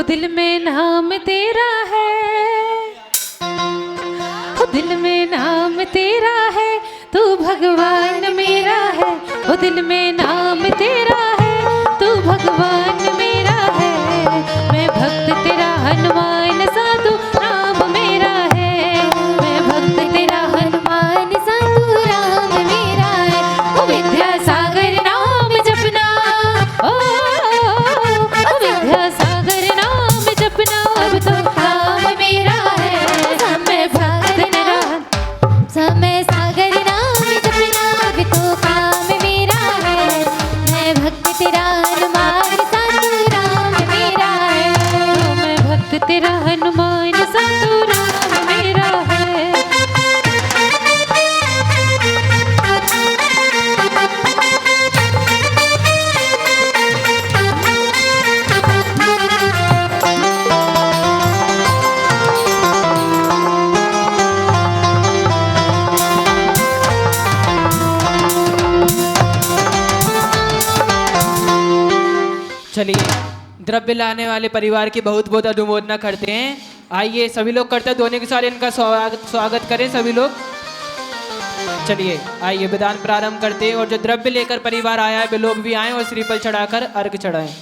ओ दिल में नाम तेरा है, ओ दिल में नाम तेरा है, तू भगवान मेरा है। ओ दिल में नाम तेरा है, तू भगवान मेरा है। मैं भक्त तेरा हनुमान साधु राम मेरा है। मैं भक्त तेरा हनुमान साधु राम मेरा है। ओ विद्यासागर नाम जपना, ओ विद्यासागर नाम जपना, अब तो काम मेरा है। मैं भक्त तेरा समय सागर नाम जपना, अब तो काम मेरा है। मैं भक्त तेरा हनुमान साधु राम मेरा है। मैं भक्त तेरा हनुमान साधु राम मेरा है। चलिए द्रव्य लाने वाले परिवार की बहुत बहुत अनुमोदना करते हैं। आइए सभी लोग करते दोनों के साथ इनका स्वागत करें सभी लोग। चलिए आइए विधान प्रारंभ करते हैं और जो द्रव्य लेकर परिवार आया है वे लोग भी आए और श्रीफल चढ़ाकर अर्घ चढ़ाएं।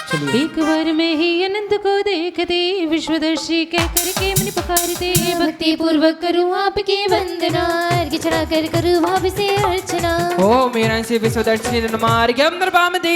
चलिए। एक बार में ही अनंत को देखते, विश्वदर्शी कह करके मन पुकारते। भक्ति पूर्वक करूँ आपकी वंदना, अर्घ्य चढ़ा कर करूँ आपसे अर्चना। ओ मेरा से विश्वदर्शी नमार्घ्यम नृपामते।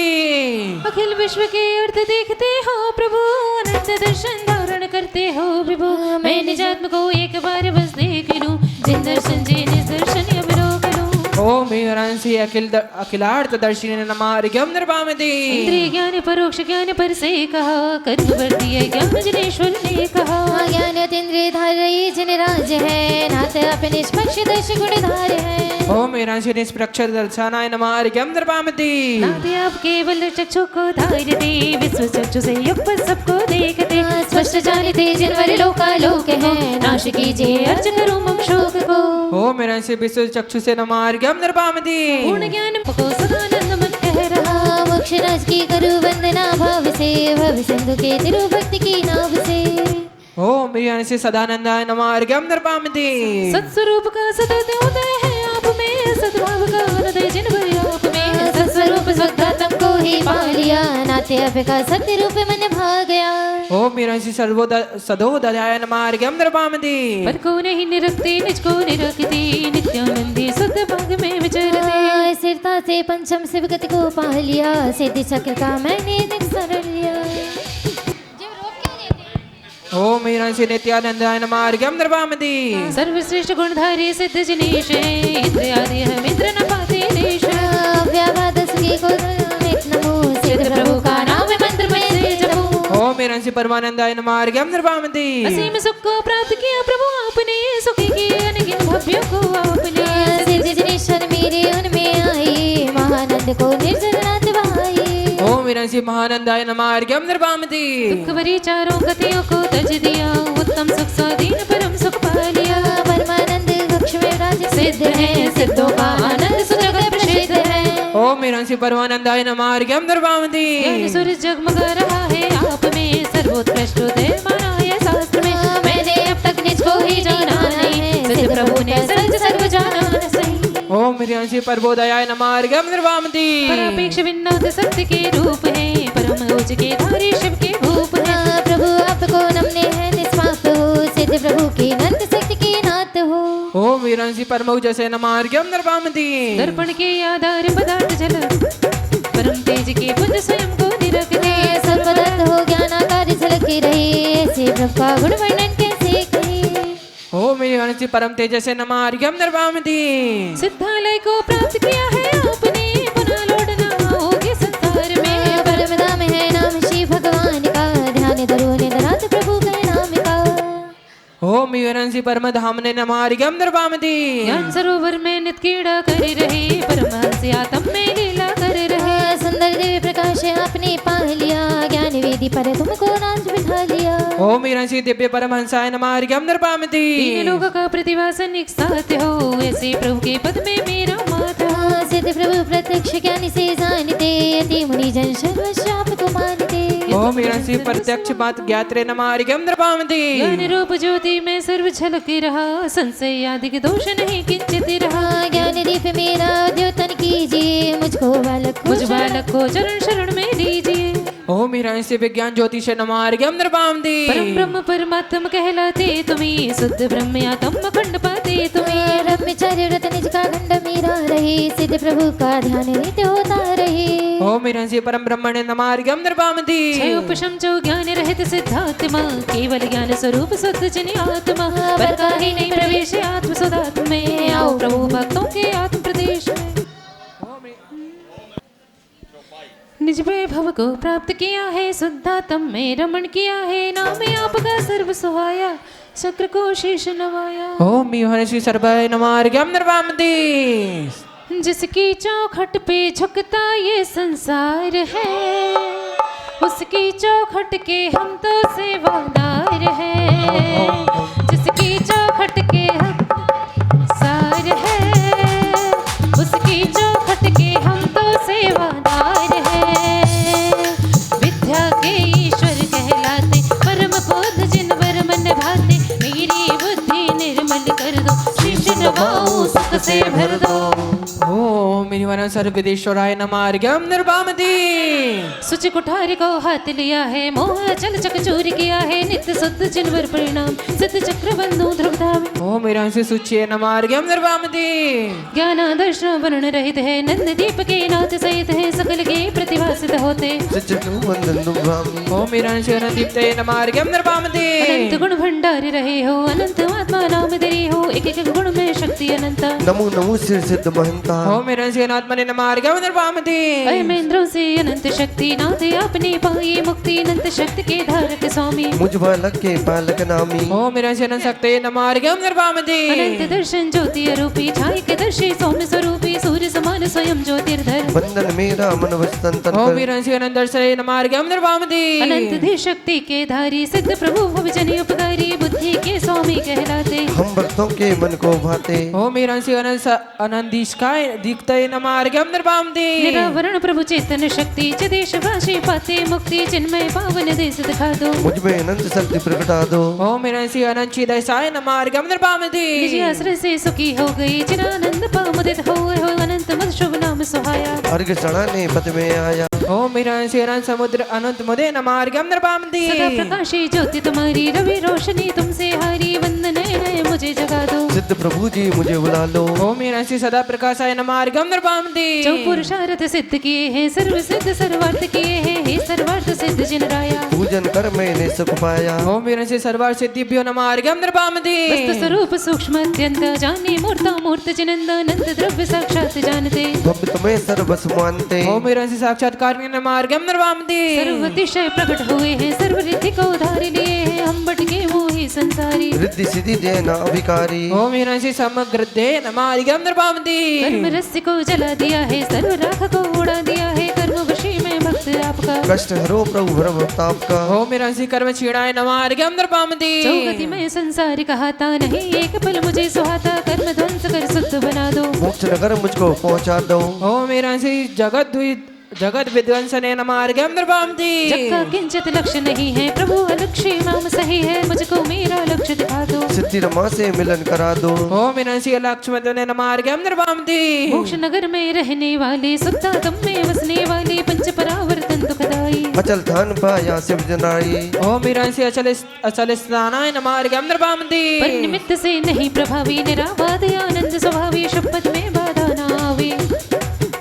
अखिल विश्व के अर्थ देखते हो प्रभु, अनंत दर्शन धारण करते हो विभु। मैं निजात्म को एक बार बस देख लूं, जिन दर्शन जे निज दर्शन अब रोक लूं। ओ मेरा से अखिलार्थ दर्शी नमार्घ्यम नृपामते। इंद्रिय ज्ञान परोक्ष ज्ञान पर से कहा, कर्म वर दिए ज्ञान जिनेश्वर ने कहा। ज्ञान अतीन्द्रिय धार रही जिन राज है, नाथ अपने निष्पक्ष दर्श गुणधार है। ओ मेरा से निष्पक्ष दर्शनाय नमार्घ्यम नृपामते। नाथ आप केवल चक्षु को धारते, विश्व चक्षु से युक्त सबको देखते। स्पष्ट जानते जिनवर लोकालोक है, नाश कीजिए अर्च करूं मम शोक को। ओ मेरा से विश्व चक्षु से नमार्घ्यम नृपामते। पूर्ण ज्ञान को सदानंद मन कह रहा। मोक्ष राज की करूँ वंदना भाव से, भव सिंधु के तिरु भक्ति की नाव से। ओ मेरा से सदानंदाय नमार्घ्यम नृपामते। सत्स्वरूप का सतत उदय है आप में, सद्भाव का उदय जिन भर आप में। सत्स्वरूप स्वदातम को ही पा लिया, नाते अब का सत्य रूप मन भा गया। ओ मेरा से सदोदयाय नमार्घ्यम नृपामते। पर को नहीं निरखते निज को निरखते, नित्यानंदी शुद्ध भाग में विचरते। स्थिरता से पंचम शिव गति को पा लिया, सिद्धि चक्र का मैंने निस्तर लिया। ओ मेरा से नित्यानंदाय नमार्घ्यम नृपामते। सर्वश्रेष्ठ गुणधारी सिद्ध जिनेश, इंद्र आदि हम इंद्र न पाते देश। व्यावादस की को नमो, सिद्ध प्रभु का नाम मंत्र में से जपो। ओ मेरा से परमानंदाय नमार्घ्यम नृपामते। असीम सुख को प्राप्त किया प्रभु आपने, सुखी किए अनगिन भव्यों को आपने। सिद्ध जिनेश्वर मेरे उनमें आई, महानंद को निर्जर नाथ बहाई। ओ मेरा से महानंदाय नमार्घ्यम नृपामते। दुख भरी चारों गतियों को तज दिया, उत्तम सुख स्वाधीन परम सुख पा लिया। परमानंद कक्ष में राज सिद्ध है सिद्धों का आनंद सुजगत प्रसिद्ध है। ओ मेरा से परमानंदाय नमार्घ्यम नृपामते। ज्ञान सूरज जगमगा रहा है आप में, सर्वोत्कृष्ट उदय माना है शास्त्र में। मैंने अब तक निज को ही जाना नहीं, सिद्ध प्रभु ने सर्व सर्व जाना सही। ओ मेरा से परमोदयाय नमार्घ्यम नृपामते। परापेक्ष विनोद सत्य के रूप है, परम ओज के धारी शिव के भूप है। प्रभु आपको नमने है निस्वार्थ हो, सिद्ध प्रभु की नंद शक्ति की नाथ हो। ओ मेरा से परमोजसे नमार्घ्यम नृपामते। दर्पण के आधार पदार्थ जल, परम तेज के पुंज स्वयं को निरखते। सर्वदत्त हो ज्ञानाकार झलके रहे, ऐसे प्रभु का गुण वर्णन कैसे कहे। ओ मेरा से परम तेजसे नमार्घ्यम नृपामते। सिद्धालय को प्राप्त किया है आपने, पुनः लौटना होगे संसार में। परम धाम है नाम श्री भगवान का, ध्यान धरो निधरात प्रभु के नाम का। ओ मेरा से परम धाम ने नमार्घ्यम नृपामते। ज्ञान सरोवर में नित क्रीड़ा कर रहे, परमहंस आत्म में लीला कर रहे। सुंदर दिव्य प्रकाश आपने पा लिया, ज्ञान वेदी पर तुमको नाच बिठा लिया। ओ मेरा से दिव्य परमहंसाय नमार्घ्यम नृपामते। तीन लोगों का प्रतिभासन एक साथ हो, ऐसे प्रभु के पद में मेरा माथा। सिद्ध प्रभु प्रत्यक्ष ज्ञान से जानते, अति मुनि जन सर्वश्राप को मानते। ओ ओम हिरण्य प्रत्यक्ष बात ज्ञात रे नमार्गम नृपामति ज्ञान रूप ज्योति में सर्व झलक रहा, संशय आदि के दोष नहीं किंचित रहा। ज्ञान दीप मेरा द्योतन कीजिए, मुझको बालक मुझ बालक को चरण शरण में लीजिए। ओम हिरण्य विज्ञान ज्योतिष नमार्गम नृपामति परम ब्रह्म परमात्म कहलाते तुम्हें, शुद्ध ब्रह्म आत्म अखंड पाते तुम्हें। ब्रह्मचार्य व्रत निज का खंड मेरा रहे, सिद्ध प्रभु का ध्यान नित्य होता रहे। ओम हिरण्य परम ब्रह्मणे नमार्गम नृपामति क्षय उपशम जो ज्ञान रहित सिद्धात्मा, केवल ज्ञान स्वरूप शुद्ध जिन आत्मा। पर काहे नहीं प्रवेश आत्म सुधात्म में, आओ प्रभु भक्तों के आत्म प्रदेश में। निज वैभव को प्राप्त किया है, शुद्धात्म में रमण किया है। नाम आपका सर्व सुहाया, चक्र को शीश नवाया। ओम हिरण्य सर्वाय नमार्गम नृपामति जिसकी चौखट पे झुकता ये संसार है, उसकी चौखट के हम तो सेवादार हैं। जिसकी चौखट के हम सार है, उसकी चौखट के हम तो सेवादार हैं। विद्या के ईश्वर कहलाते, परम बोध जिन वर मन भाते। मेरी बुद्धि निर्मल कर दो, शीश नवाओ सुख से भर दो। ओम हिरण्य सर्वदेश्वराय नमार्गम नृपामति सुच कुठार को हाथ लिया है, मोह चल चक चोरी किया है। नित्य शुद्ध जिनवर परिणाम, सिद्ध चक्र बंधु ध्रुवधाम। ओम हिरण्य सुच्य नमार्गम नृपामति ज्ञान दर्शन वर्ण रहित है, नंद दीप के नाथ सहित है। सकल के प्रतिभासित होते, ओम हिरण्य अनंतदीप्तये नमार्गम नृपामति अनंत गुण भंडार रहे हो। अनंत आत्मा नाम धरे हो, एक एक गुण में शक्ति अनंत। नमो नमो सिर सिद्ध महंता ओम हिरण्य अनात्मने नमार्गम नृपामति महेंद्रों से अनंत शक्ति, नाथ आपने पाई मुक्ति। अनंत शक्ति के धारक स्वामी, मुझ बालक के बालक नामी। ओम हिरण्य अनंत शक्तये नमार्गम नृपामति अनंत दर्शन ज्योति रूपी, छाय के दर्शी सौम्य स्वरूपी। सूर्य समान स्वयं ज्योतिर्धर, बंधन मेरा मन वस्तन तन ओम कर। हिरण्य अनंत दर्शये नमार्गम नृपामति अनंत धी शक्ति के धारी, सिद्ध प्रभु भवजन उपकारी। बुद्धि के स्वामी कहलाते, हम भक्तों के मन को भाते। ओम हिरण्य अनंत दीप्तये नमार्गम नृपामति निरावरण प्रभु चेतन शक्ति। च देश भाषी पाते मुक्ति, चिन्मय पावन देश दिखा दो। मुझ में अनंत शक्ति प्रकटा दो। ओम हिरण्य अनंत चिदयसाय नमार्गम नृपामति निज आश्रय से सुखी हो गई, चिरानंद पामुदित हो अनंत मद शुभ नाम सुहाया। अर्घ चढ़ाने पद में आया। ओम हिरण्य अनंत समुद्र अनंत मुदे नमार्गम नृपामति सदा प्रकाशी ज्योति तुम्हारी, रवि रोशनी तुमसे हारी। वंदन है मुझे जगा दो, सिद्ध प्रभु जी मुझे बुला लो। ओम हिरण्य सदा प्रकाशाय नमार्गम नृपामति जो पुरुषार्थ सिद्ध किए हैं, सर्व सिद्ध सर्वार्थ किए हैं। हे सर्वार्थ सिद्ध जिन राया, पूजन कर मैंने सुख पाया। ओम हिरण्य सर्वार सिद्धिभ्यो नमार्गम नृपामति वस्तु स्वरूप सूक्ष्म अत्यंत, जाने मूर्ता मूर्त जिनंद। अनंत द्रव्य साक्षात जानते, भव्य तुम्हें सर्वस मानते। ओम हिरण्य साक्षात्कार नमार्गम नृपामति सर्वतिशय प्रकट हुए हैं, सर्व रिद्धि को उधार लिए हैं। हम बटके मोहि संसारी, रिद्धि सिद्धि देना अभिकारी। ओम हिरण्य समग्र दे नमार्गम नृपामति कर्म रस्य को जला दिया है, सर्व राख को उड़ा दिया है। कर्म वशी में भक्त आपका, कष्ट हरो प्रभु भरम ताप का। ओम हिरण्य कर्म क्षीणाय नमार्गम नृपामति चौगति में संसार कहाता नहीं, एक पल मुझे सुहाता। कर्म ध्वंस कर शुद्ध बना दो, मोक्ष नगर मुझको पहुंचा दो। ओम हिरण्य जगत विध्वंसने नमार्गम नृपामति जग का किंचित लक्ष्य नहीं है, प्रभु अलक्ष्य नाम सही है। मुझको मेरा लक्ष्य दिखा दो, सिद्धि रमा से मिलन करा दो। ओम हिरण्य लक्ष्मण नमार्गम नृपामति मोक्ष नगर में रहने वाले, सुखता तुम में बसने वाले। पंच परावर्तन दुखदाई, अचल थान पाया शिव जनाई। ओम हिरण्य अचल स्थानाय नमार्गम नृपामति पर निमित्त से नहीं प्रभावी, निराबाध आनंद स्वभावी। शपथ में बाधा ना आवे,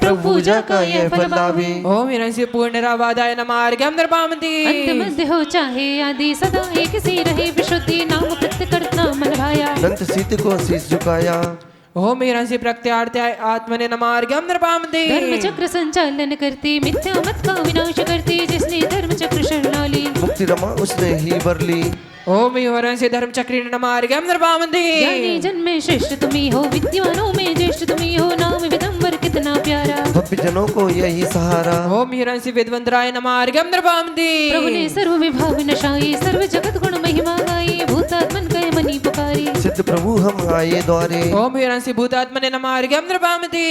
प्रभु पूजा का ये फल लावे। ओम हिरण्य पूर्ण निराबाधाय नमार्गम नृपामति अंत मध्य हो चाहे आदि, सदा एक सी रहे विशुद्धि। नाम कृत्य करता मन भाया, दंत सीत को शीश झुकाया। ओम हिरण्य प्रत्यार्थ्याय आत्मने नमार्गम नृपामति धर्म चक्र संचालन करती, मिथ्या मत का विनाश करती। जिसने धर्म चक्र शरणा ली, मुक्ति रमा उसने ही बर ली। ओम हिरण्य धर्म चक्री नमार्गम नृपामति ज्ञानी जन में श्रेष्ठ तुम्ही हो, विद्वानों में ज्येष्ठ तुम्ही हो। नाम विदंबर कितना प्यारा, भव्य जनों को यही सहारा। ओम हिरण्य विद्वंतराय नमार्गम नृपामति प्रभु ने सर्व विभाव नशाई, सर्व जगत गुण महिमा गाई। भूतात्मन कह मनी पुकारी, सिद्ध प्रभु हम आए द्वारे। ओम हिरण्य भूतात्मने नमार्गम नृपामति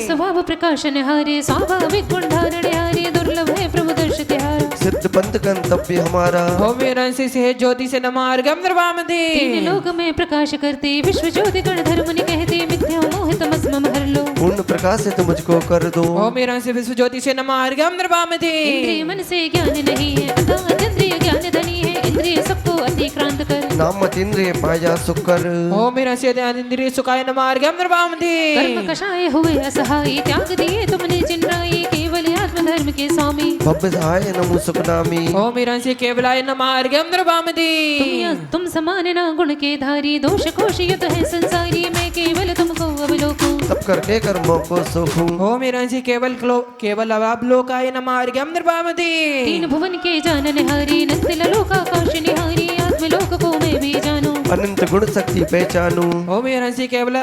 स्वभाव प्रकाशन हारे, स्वाभाविक गुण धारण हारे। दुर्लभ है प्रभु दर्श तिहारा, सिद्ध पंथ गंतव्य हमारा। ओम वीरांसी से ज्योति से नमार्गम निर्वामते। तीन लोक में प्रकाश करते विश्व ज्योति गण धर्म नि कहते मिथ्या मोह तमस्म हर लो। पूर्ण प्रकाश से मुझको कर दो। ओम वीरांसी विश्व ज्योति से नमार्गम निर्वामते। इंद्रिय मन से ज्ञान नहीं है अतः अतीन्द्रिय ज्ञान धनी है। इंद्रिय सबको अतिक्रांत कर नाम इंद्रिय पाया सुख कर। ओम वीरांसी इंद्रिय सुखाय नमार्गम निर्वामते। कर्म कषाय हुए असहाय त्याग दिए तुमने चिन्नाई केवल आत्मधर्म के स्वामी। भव्य सहाय नमो सुख नामी। ओम वीरांसी केवलाय नमार्गम निर्वामते। तुम समान ना गुण के धारी दोष कोशियत है संसारी मैं केवल तुमको अवलोकूं। तब करके कर्मों को सुखूं। ओम वीरांसी केवल अवलोकाय नमार्गम निर्वामते। तीन भुवन के जानन हारी नंदिल लोकाकाश निहारी आत्मलोक को मैं भी जानूं। अनंत गुण शक्ति पहचानूं। ओम वीरांसी केवल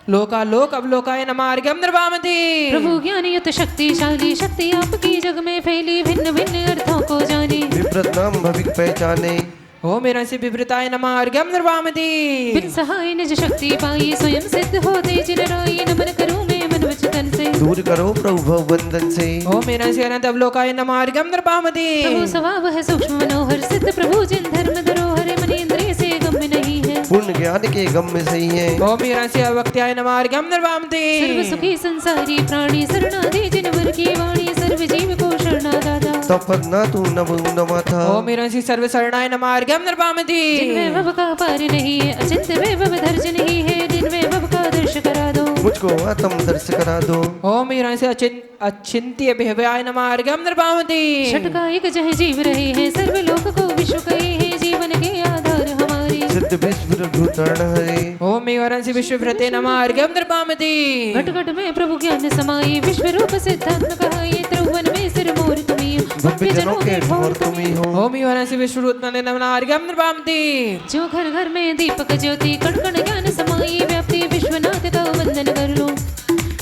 लोकालोक अवलोकाय नमार्गम निर्वामते। प्रभु ज्ञानियत शक्तिशाली शक्ति आपकी जग में फैली भिन्न भिन्न अर्थों को जाने। विप्रत नाम भविक पहचाने। ओम वीरांसी विवृताय नमार्गम निर्वामते। बिन सहाय निज शक्ति पाई स्वयं सिद्ध होते जिन राई नमन करूं मैं मन वचन से। दूर करो प्रभु भव बंधन से। ओम वीरांसी अनंत अवलोकाय नमार्गम निर्वामते। प्रभु स्वभाव है सूक्ष्म मनोहर सिद्ध प्रभु जिन धर्म धरोहर मन इंद्रिय से गम्य नहीं है। पूर्ण ज्ञान के गम्य सही है। ओम वीरांसी अवक्त्याय नमार्गम निर्वामते। सर्व सुखी संसारी प्राणी शरणादि जिनवर की वाणी सर्व जीव को शरणादाता। तपद ना तू नभ नमा था। ओम वीरांसी सर्व शरणाय नमार्गम निर्वामते। जिनमें भव का पार नहीं है अचिंत्य वैभव धर्ज नहीं है जिनमें भव का दर्श करा दो। मुझको आत्म दर्श करा दो। ओम वीरांसी अचिंत्य भव्याय नमार्गम निर्वामते। षटकायिक जह जीव रहे हैं सर्व लोक को विश्व कहे हैं जीवन के आधार हमारे। सिद्ध विश्व भूतरण है। ओम वीरांसी विश्वभृते नमार्गम निर्वामते। घट घट में प्रभु ज्ञान समाये विश्व रूप सिद्धात्म कहाये त्रिभुवन में सिर मोर तुम्ही भव्य जनों के ठोर तुम्ही हो। ओम वीरांसी विश्वरूपने नमार्गम निर्वामते। जो घर घर में दीपक ज्योति कण कण ज्ञान समाई व्याप्ति विश्वनाथ का वंदन कर लो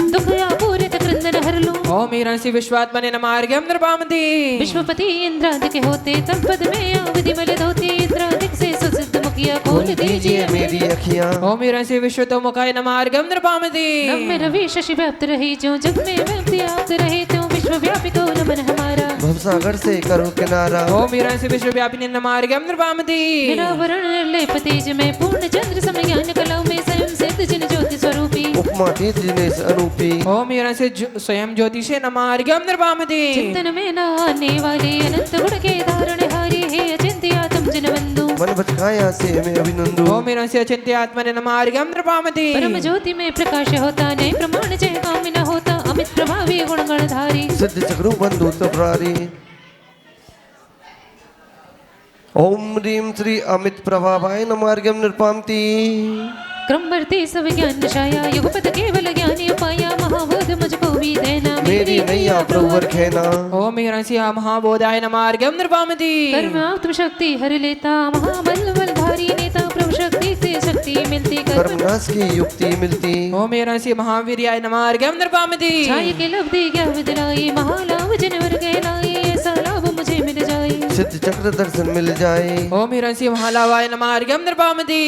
दुख या पूरित क्रंदन हर लो। ओम वीरांसी विश्वात्मने नमार्गम निर्वामते। विश्वपति इंद्रादिक होते तब पद में अवधि मल धोते इंद्रादिक से सुसिद्ध मुखिया खोल दीजिए मेरी अखियां। ओम वीरांसी विश्वतोमुखाय नमार्गम निर्वामते। नम में रवि शशि व्याप्त रहे जो जग में व्याप्ति आप रहे त्यों विश्वव्यापी को नमन हमारा। भवसागर से करो किनारा। ओम वीरांसी विश्वव्यापिनी नमार्गम निर्वामते। निरावरण निर्लेप तेज में पूर्ण चंद्र सम ज्ञान कलाओं में स्वयं सिद्ध जिन ज्योति स्वरूपी। उपमा तीत जिनेश अनूपी। ओम वीरांसी स्वयं ज्योति से नमार्गम निर्वामते। चिंतन में न आने वाले अनंत गुण के धारण हारी है अचिंत्य आत्म जिन बंधु। मन भटकाया से मैं अभिनंदु। ओम वीरांसी अचिंत्य आत्मने नमार्गम निर्वामते। परम ज्योति में प्रकाश होता नए प्रमाण जय काम न होता अमित प्रभावी गुण गणधारी। सिद्ध चक्रु बंधु तपरारी। ओम ह्रीं श्री अमित प्रभावाय नमार्गम निर्वामते। क्रमवर्ती सब ज्ञान छाया युगपत केवल ज्ञानी पाया महाबोध मुझको भी देना मेरी नैया प्रभुवर खेना। ओम वीरांसी महाबोधाय नमार्गम निर्वामते। कर्म आत्म शक्ति हर लेता महाबल बलधारी नेता प्रभु शक्ति से शक्ति मिलती कर्म नाश की युक्ति मिलती। ओम वीरांसी महावीर्याय नमार्गम निर्वामते। छाय के लब्धि क्या विदलाई महालाभ जिनवर कहलाई ऐसा लाभ मुझे मिल जाए। सिद्ध चक्र दर्शन मिल जाए। ओम वीरांसी महालावाय नमार्गम निर्वामते।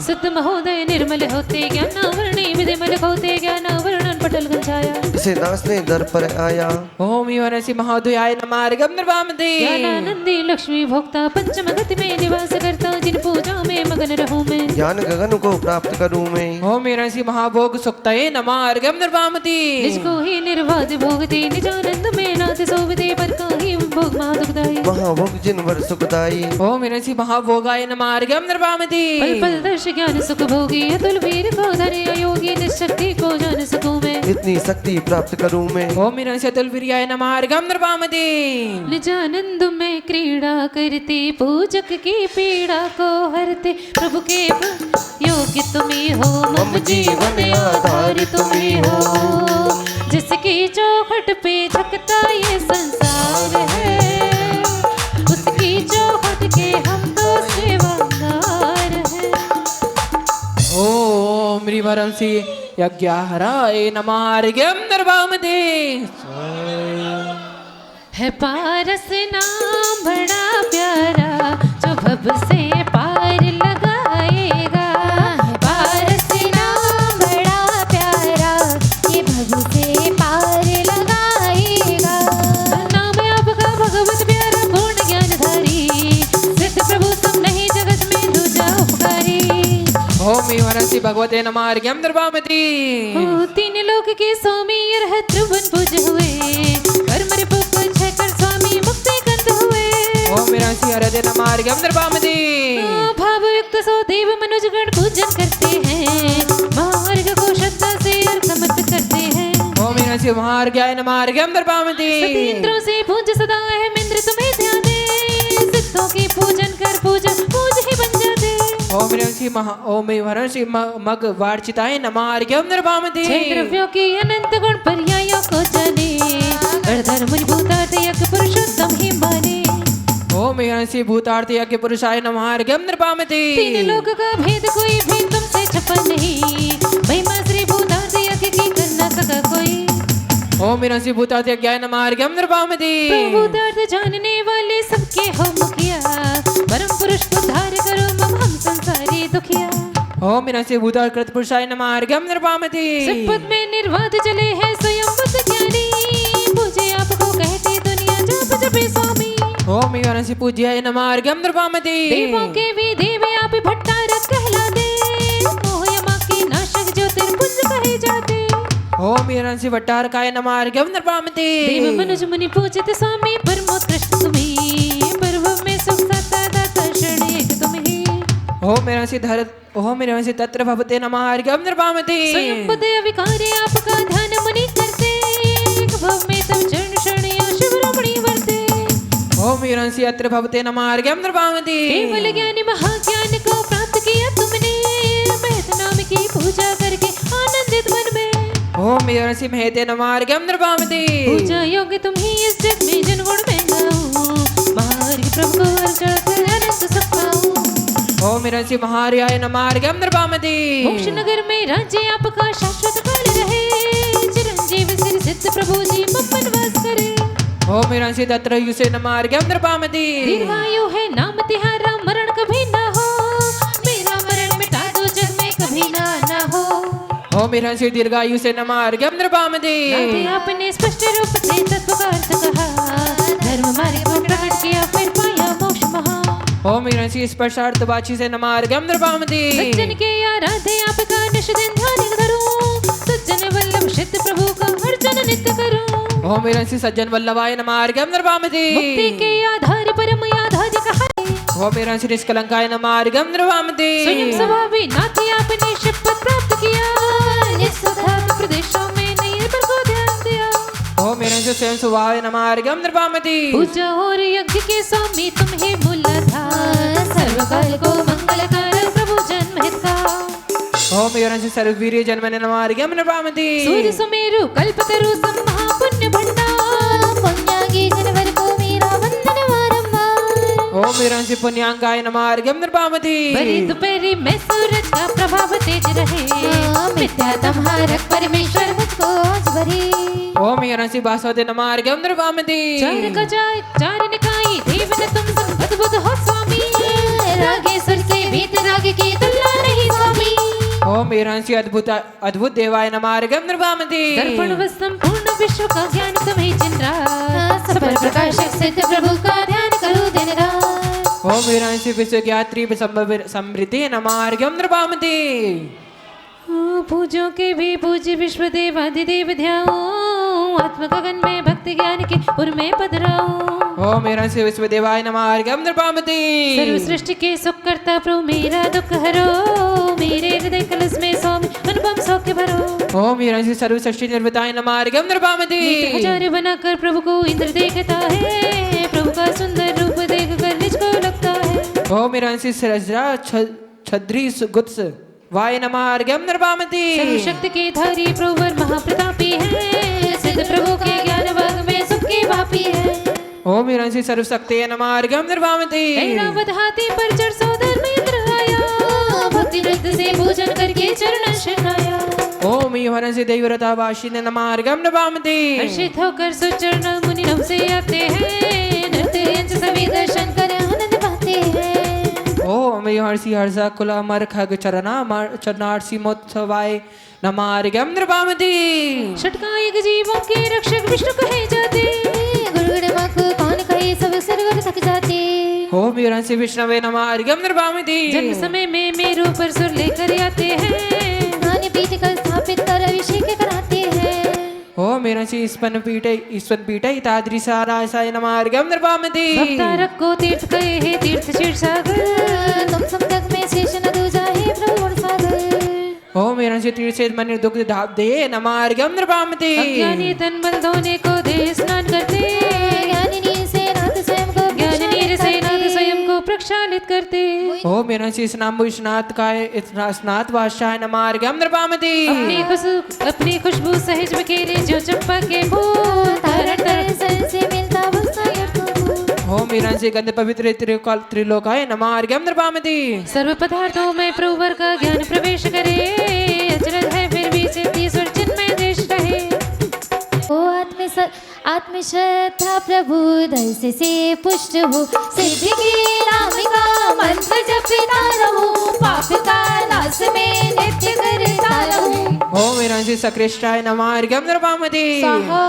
सिद्ध महोदय निर्मल होते ज्ञानावरणी विधिमल होते ज्ञानावरण पटल गंजाया। इसे नाचने दर पर आया। ओम वीरांसी महोदयाय नमार्गम निर्वामते। ज्ञानानंदी लक्ष्मी भोक्ता पंचम गति में निवास करता जिन पूजा में मगन रहूं मैं। ज्ञान गगन को प्राप्त करूं मैं। ओम वीरांसी महाभोग सुक्तये नमार्गम निर्वामते। निजको ही निर्वाद भोगते निजानंद में नाथ सोवते पर काही भोग महादुखदाई। महाभोग जिनवर सुखदाई। ओम वीरांसी महाभोगाय नमार्गम निर्वामते। पल पल दर्श ज्ञान सुख भोगी अतुल वीर को धरे अयोगी निशक्ति को जान सकूं मैं। इतनी शक्ति प्राप्त करूं मैं। ओम वीरांसी अतुल वीर्याय नमार्गम निर्वामते। निजानंद में क्रीड़ा करते पूजक की पीड़ा को हरते प्रभु के योग्य तुम्ही हो मम जीवन आधार तुम्ही हो। जिसकी चौखट पे झुकता ये संसार है उसकी चौखट के हम तो सेवादार हैं। ओम वीरांसी यज्ञाहराय नमार्गम निर्वामते। है पारस नाम बड़ा प्यारा जो भव से पार लगाएगा। पारस नाम बड़ा प्यारा ये भव से पार लगाएगा। नाम अब भगवते नमः अर्घ्यम द्रवामति ओ तीन लोक के स्वामी यह त्रिभुवन पूज हुए कर्म रिपुप छह कर स्वामी मुक्ति कंद हुए ओम मीरांसी हरदे नमः अर्घ्यम द्रवामति भावयुक्त सो देव मनुजगण पूजन करते हैं महार्घ को श्रद्धा से अर्घ समर्पित करते हैं ओम मीरांसी महार्घ्याय नमः अर्घ्यम द्रवामति सती इंद्रों से पूज सदा अहम इंद्र तुम्हें ध्यान दे सिद्धों की पूजन कर पूजन पूज ही बन जाते ओम मीरांसी ओम मीरांसी मग वार्चिताय नमः अर्घ्यम द्रवामति छह द्रव्यों के अनंत गुण पर्यायों को जाने अर्धर मुनि भूतार्थ यज्ञ पुरुषोत्तम ही माने ओम मीरांसी भूतार्थ यज्ञ पुरुषाय नमः अर्घ्यम द्रवामति तीन लोक का भेद कोई भी तुमसे छपा नहीं महिमा श्री भूतार्थ यज्ञ की कर न सका कोई ओम मीरांसी भूतार्थ यज्ञाय नमः अर्घ्यम द्रवामति भूतार्थ जानने वाले सबके हो मुखिया परम पुरुष उद्धार करो मम हम संसारी दुखिया ओम मीरांसी भूतार्थ कृत पुरुषाय नमः अर्घ्यम द्रवामति पद में निर्वाध चले हैं स्वयं बुद्ध ज्ञानी पूजे आपको कहते दुनिया जप जपे स्वामी ओम मीरांसी पूज्याय नमः अर्घ्यम द्रवामति देवों के भी देव आप भट्टारक कहलाते मोह यमा के नाशक ज्योतिर्पुंज कहे जाते ओम मीरांसी भट्टारकाय नमः अर्घ्यम द्रवामति देव मनुज मुनि पूजित स्वामी परमोत्कृष्ट तुम्ही पर्व में सुख सत्ता दाता शरण एक तुम्ही ओम मीरांसी तत्र भवते नमः अर्घ्यम द्रवामति स्वयं पद विकारे आपका ध्यान मुनि करते एक भव में तब चरण शरणिया शिवरमणि वर्ते ओम मीरांसी अत्र भवते नमः अर्घ्यम द्रवामति केवल ज्ञानी महाज्ञान को प्राप्त किया तुमने महत नाम की पूजा करके आनंदित मन में ओम मीरांसी महते नमः अर्घ्यम द्रवामति पूजा योग्य तुम ही इस जग में जन गुण में गाऊं महार्घ प्रभु को अर्चना कर अनंत सुख पाऊं ओम मीरांसी महार्याय नमः अर्घ्यम द्रवामति मोक्ष नगर में राज्य आपका शाश्वत काल रहे चिरंजीव सिर सिद्ध प्रभु जी मम्मन वास करे ओम मीरांसी तत्र युसे नमः अर्घ्यम द्रवामति दीर्घायु है नाम तिहारा मरण कभी ना हो मेरा मरण मिटा दो जग में कभी ना ना हो ओम मीरांसी दीर्घायु से नमः अर्घ्यम द्रवामति नाते आपने स्पष्ट रूप से तत्व का अर्थ कहा धर्म मार्ग को प्रकट किया फिर पाया मोक्ष महा ओम मीरांसी स्पर्शार्थ वाची से नमः अर्घ्यम द्रवामति सज्जन के आराधे आपका निश दिन ध्यान धरूं सज्जन वल्लभ सिद्ध प्रभु का अर्चन नित्य करूं ओम मीरांसी सज्जन वल्लभाय नमः अर्घ्यम द्रवामति मुक्ति के आधार परम आधार कहा ओम मीरांसी निष्कलंकाय नमः अर्घ्यम द्रवामति स्वयं स्वभावी नाते आपने शपथ प्राप्त किया निस्सुखात्म प्रदेशों में निर्भर को ध्यान दिया ओम मीरांसी स्वयं स्वभावाय नमः अर्घ्यम द्रवामति पूजा और यज्ञ के स्वामी तुम ही मूलाधार सर्वकाल को मंगलकारक प्रभु जन्म हित का ओम मीरांसी सर्ववीर्य जन्मने नमः अर्घ्यम द्रवामति सूर्य सुमेरु कल्पतरु सम्महा पुण्य भंडार पुण्यागी जनवर को मेरा वंदन बारंबार ओम मीरांसी पुण्यांगाय नमः अर्घ्यम द्रवामति बड़ी दोपहरी में सूरज का प्रभाव तेज रहे मिथ्या तमहारक परमेश्वर मुझको आज भरी ओम मीरांसी वासवते नमः अर्घ्यम द्रवामति चार गजाय चार निकाई देव न तुम संपद बुद्ध हो स्वामी रागेश्वर से भीत राग की तुलना नहीं स्वामी ओम मीरांसी अद्भुत देवाय नमः अर्घ्यम द्रवामति दर्पण व संपूर्ण विश्व का ज्ञान तुम्हें जिन रहा सफल प्रकाशक सिद्ध प्रभु का ध्यान करो दिन रात ओम मीरांसी विश्वज्ञात्री समृद्धि नमः अर्घ्यम द्रवामति पूजों के भी पूज्य विश्व देवाधिदेव ध्याओ आत्म गगन में भक्ति ज्ञान के उर में पधराओ ओम मीरांसी विश्वदेवाय नमः अर्घ्यम द्रवामति सर्व सृष्टि के सुख करता प्रभु मेरा दुख हरो मेरे हृदय कलश में स्वामी अनुपम सौख्य भरो ओम मीरांसी सर्व सृष्टि निर्मिताय नमः अर्घ्यम द्रवामति हजार बनाकर प्रभु को इंद्र देखता है प्रभु का सुंदर रूप देख कर निज को लगता है ओम मीरांसी सरजरा छद्री गुत्स वाय नमः अर्घ्यम द्रवामति सर्वशक्ति के धारी प्रभु महाप्रतापी है सिद्ध प्रभु के ज्ञान भाग में सबके वापी है ओम मीरांसी सर्वशक्ति नमः अर्घ्यम द्रवामति ऐरावत हाथी पर चढ़ सो धर्मेंद्र आया भक्ति नृत्य से पूजन करके चरण शरणाया ओम मीरांसी देवव्रता वासिने नमः अर्घ्यम द्रवामति हर्षित होकर सुचरण मुनि नभ से आते हैं नृत्य यंत्र सभी दर्शन कर आनंद पाते हैं ओम मीरांसी हर्षा कुल अमर खग चरणार्सी मोत्सवाय नमः अर्घ्यम द्रवामति षटकायक जीवों के रक्षक विष्णु कहे जाते गुरुगण को कौन कहे सब स्वर्ग थक जाते। ओम वीरांसी विष्णवे नमः अर्घ्यम निर्वापयति। जन्म समय में मेरू पर सुर लेकर आते हैं। धान्य पीठ कर स्थापित कर अभिषेक कराते हैं। ओम वीरांसी ईश्वन पीठे तादृशारासाय नमः अर्घ्यम निर्वापयति। भक्तारक को तीर्थ कहे हे तीर्थ क्षीरसागर। तुम समतक में शेष न दूजा है प्रभु और सागर। ओम वीरांसी तीर्थेत मनि दुग्ध धाप दे नमः अर्घ्यम निर्वापयति। अज्ञानी तन बल धोने को दे स्नान करते। ज्ञानी से नाथ स्वयं को ज्ञानी से नाथ स्वयं को प्रक्षालित करते। ओम वीरांसी स्नाम्बु स्नात वाशाय नमः अर्घ्यम निर्वापयति। अपनी खुशबू सहज में केरे जो चंपा के फूल तारण तारण सन से मिलता वो सागर को। ओम वीरांसी गंध पवित्र त्रिलोकाय नमः अर्घ्यम निर्वापयति। सर्व पदार्थों में प्रभुवर का ज्ञान प्रवेश करे। अचरज है फिर भी सिद्धि सुरचिन में देश रहे। ओ आत्मश्रद्धा प्रभु दर्श से पुष्ट हो। सिद्धि की नाम का मंत्र जपता रहो। पाप का नाश में नित्य करता रहो। ओम वीरांसी सकृष्टाय नमः अर्घ्यम निर्वापयति। स्वाहा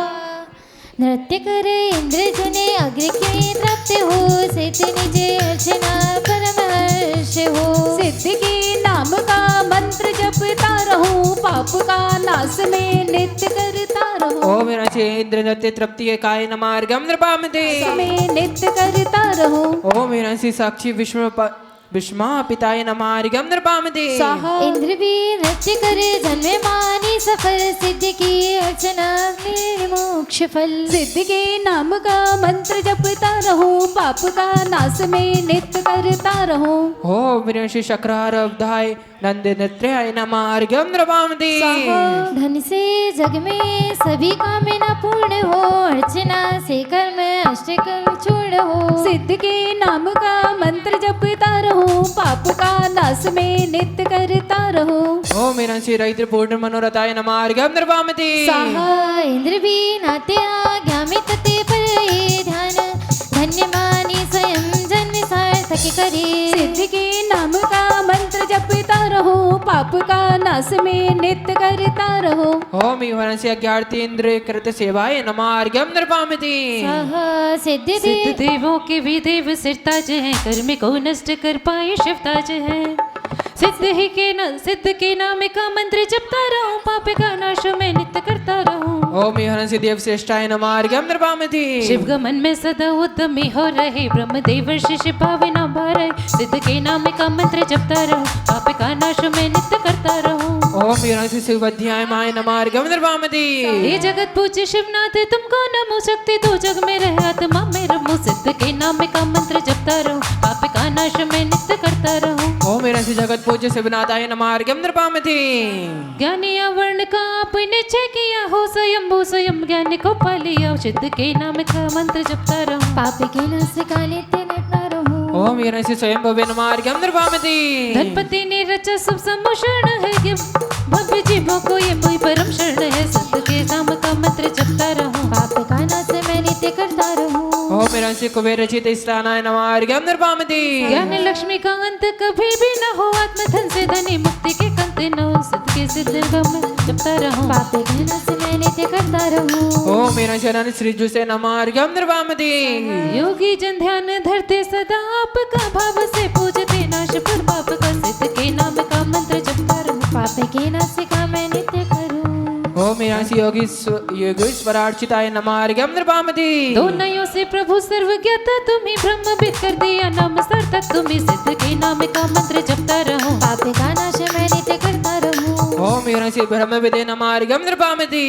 नृत्य करे इंद्र जने अग्र के तृप्त हो। सिद्ध निज अर्चना परम हर्ष हो। सिद्ध के नाम का मंत्र जपता रहो। पाप का नाश में नित्य करता रहो। ओम वीरांसी इंद्र नृत्य तृप्ति काय नमः अर्घ्यम निर्वापयति। में नित्य करता रहो। ओम वीरांसी साक्षी विष्मा पिताय नमः अर्घ्यम निर्वापयति। इंद्र भी नृत्य करे जन्मे मानी सफल। सिद्ध की अर्चना में मोक्ष फल। सिद्ध के नाम का मंत्र जपता रहो। पाप का नाश में नित्य करता रहो। ओम वीरांसी शक्रार अवधाय नंद नृत्याय नमः अर्घ्यम निर्वापयति। धन से जग में सभी कामना पूर्ण हो। अर्चना से कर्म अष्टकर्म चूर्ण हो। सिद्ध के नाम का मंत्र जपता रहो। पाप का नाश में नित्य करता रहो। ओम वीरांसी रैद्र पूर्ण मनोरथाय नमः अर्घ्यम निर्वापयति। इंद्र भी नाते आज्ञा में तते पर ये ध्यान। धन्य मानी स्वयं जन्म सार्थक करे। सिद्ध के नाम का मंत्र जपता रहो। पाप का नाश में नित्य करता रहो। ओम वीरांसी अज्ञार्थी इंद्र कृत सेवाय नमः अर्घ्यम निर्वापयति। सिद्ध सिद्ध देवों के भी देव सिरताज हैं। कर्म को नष्ट कर पाए शिवताज हैं। सिद्ध के नाम का मंत्र जपता रहो। पाप का नाश में नित्य करता रहो। ओम वीरांसी देव श्रेष्ठाय नमः अर्घ्यम निर्वापयति। शिव गमन में सदा उद्यमी हो रहे। ब्रह्म देव शिष्य पावे न भारे। सिद्ध के नाम का मंत्र जपता रहो। पाप का नाश में नित्य करता रहो। ओम वीरांसी शिवाध्याय माय नमः अर्घ्यम निर्वापयति। हे जगत पूज्य शिवनाथ तुमको नमो शक्ति दो जग में रहे आत्मा में रमो। सिद्ध के नाम का मंत्र जपता रहो। पाप का नाश में नित्य करता रहो। ओम वीरांसी जगत पूज्य शिवनाथाय नमः अर्घ्यम निर्वापयति। ज्ञानी वर्ण का आपने निश्चय किया हो। स्वयंभू स्वयं ज्ञान को पा लिया। सिद्ध के नाम का मंत्र जपता रहो। पाप के नाश का नित्य करता रहो। ओम वीरांसी स्वयं भवे नमः अर्घ्यम निर्वापयति। धनपति ने रचा सब सम्मोषण है। ये भव्य जीवों को ये कोई परम शरण है। सिद्ध के नाम का मंत्र जपता रहो। पाप का नाश मैं नित्य करता रहूं। ओम वीरांसी कुबेर रचित स्थानाय नमः अर्घ्यम निर्वापयति। ज्ञान लक्ष्मी का अंत कभी भी न हो। आत्मधन से धनी मुक्ति के कंत न हो। सिद्ध के सिद्ध गम जपता रहो। पाप के नाश मैं नित्य करता रहूं। ओम वीरांसी अनंत श्रीजु से नमः अर्घ्यम निर्वापयति। योगी जन ध्यान धरते सदा आपका भाव से पूजते नाश पर पाप का। सिद्ध के नाम का मंत्र जपता रहो। पाप के नाश का मैं नित्य करूं। ओम वीरांसी योगीश्वरार्चिताय नमः अर्घ्यम निर्वापयति। दो नयों से प्रभु सर्वज्ञता तुम्हें ब्रह्मविद कर दिया। नाम सार्थक तुम्हें। सिद्ध के नाम का मंत्र जपता रहो। पाप का नाश मैं नित्य करता रहूं। ओम वीरांसी ब्रह्मविदे नमः अर्घ्यम निर्वापयति।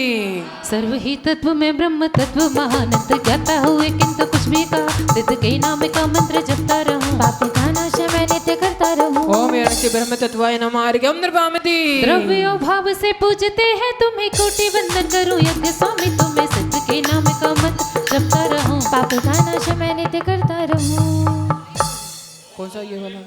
सर्व ही तत्व में ब्रह्म तत्व महानंद ज्ञाता हुए किंतु कुछ भी का। सिद्ध के नाम का मंत्र जपता रहो। पाप का नाश मैं नित्य करता रहूं। ओम वीरांसी ब्रह्म तत्वाय नमः अर्घ्यम निर्वापयति। द्रव्यों भाव से पूजते हैं तुम्हें। कोटि वंदन करूं यज्ञ स्वामी तुम्हें। सिद्ध के नाम का मंत्र जपता रहो। पाप का नाश मैं नित्य करता रहूं। कौन सा ये वाला?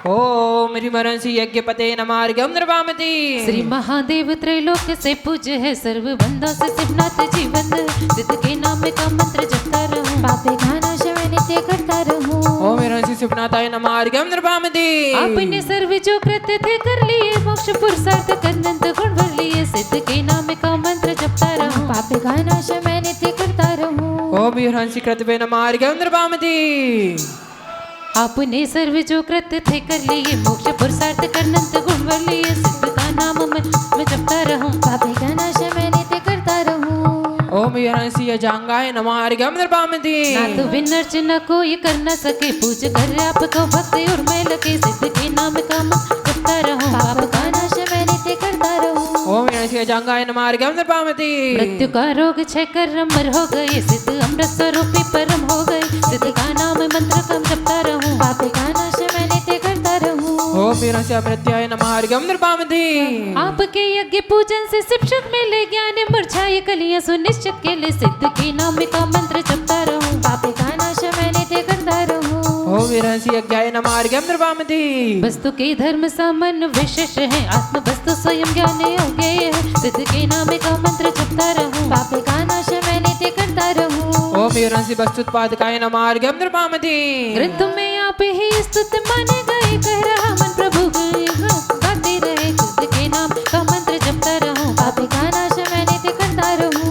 ओम वीरांसी यज्ञपते नमः अर्घ्यम निर्वापयति। श्री महादेव त्रैलोक से पूज्य है। सर्व बंदों से शिवनाथ जीवन। सिद्ध के नाम का मंत्र जपता रहो। पाप का नाश मैं नित्य करता रहूं। ओम वीरांसी शिवनाथाय नमः अर्घ्यम निर्वापयति। आपने सर्व जो कृत्य थे कर लिए। मोक्ष पुरुषार्थ अनंत गुण भर लिए। सिद्ध के नाम का मंत्र जपता रहो। पाप का नाश मैं नित्य करता रहूं। ओम ओम विहरंसि कृतवे नमार्गम नृपामति आपने सर्व जो कृत थे कर लिए मोक्ष पुरुषार्थ करनंत गुण वर लिए सिद्ध का नाम मैं जपता रहूं पापी का नाश मैं नित्य करता रहूं ओम विहरंसि अजांगाय नमार्गम नृपामति ना तो बिन अर्चना कोई कर न सके पूज कर आपको भक्ति और मैं लगे सिद्ध के नाम का मैं जपता रहूं पाप का नाश मैं नित्य करता रहूं ओम विहरंसि अजांगाय नमार्गम नृपामति मृत्यु का रोग छह कर अमर हो गए सिद्ध अमृत स्वरूपी परम हो गए सिद्ध का नाम मंत्र कम जपता रहूं पापी का नाश मैं नित्य करता रहूं ओम विहरंसि अमृत्याय नमार्गम नृपामति आपके यज्ञ पूजन से शिक्षक मिले ज्ञान मुरझाई कलियां सुनिश्चित के लिए सिद्ध के नाम का मंत्र जपता रहूं पापी का नाश मैं नित्य करता रहूं ओम विहरंसि यज्ञाय नमार्गम नृपामति वस्तु के धर्म सामान्य विशेष है आत्म वस्तु स्वयं ज्ञान योग्य है सिद्ध के नाम का मंत्र जपता रहूं पापी का नाश मैं नित्य करता रहूं ओम विहरंसि वस्तुत्पादकाय नमार्गम नृपामति ग्रंथ में आप ही स्तुत माने गए कह रहा मन प्रभु गाते रहे सिद्ध के नाम का मंत्र जपता रहूं पापी का नाश मैं नित्य करता रहूं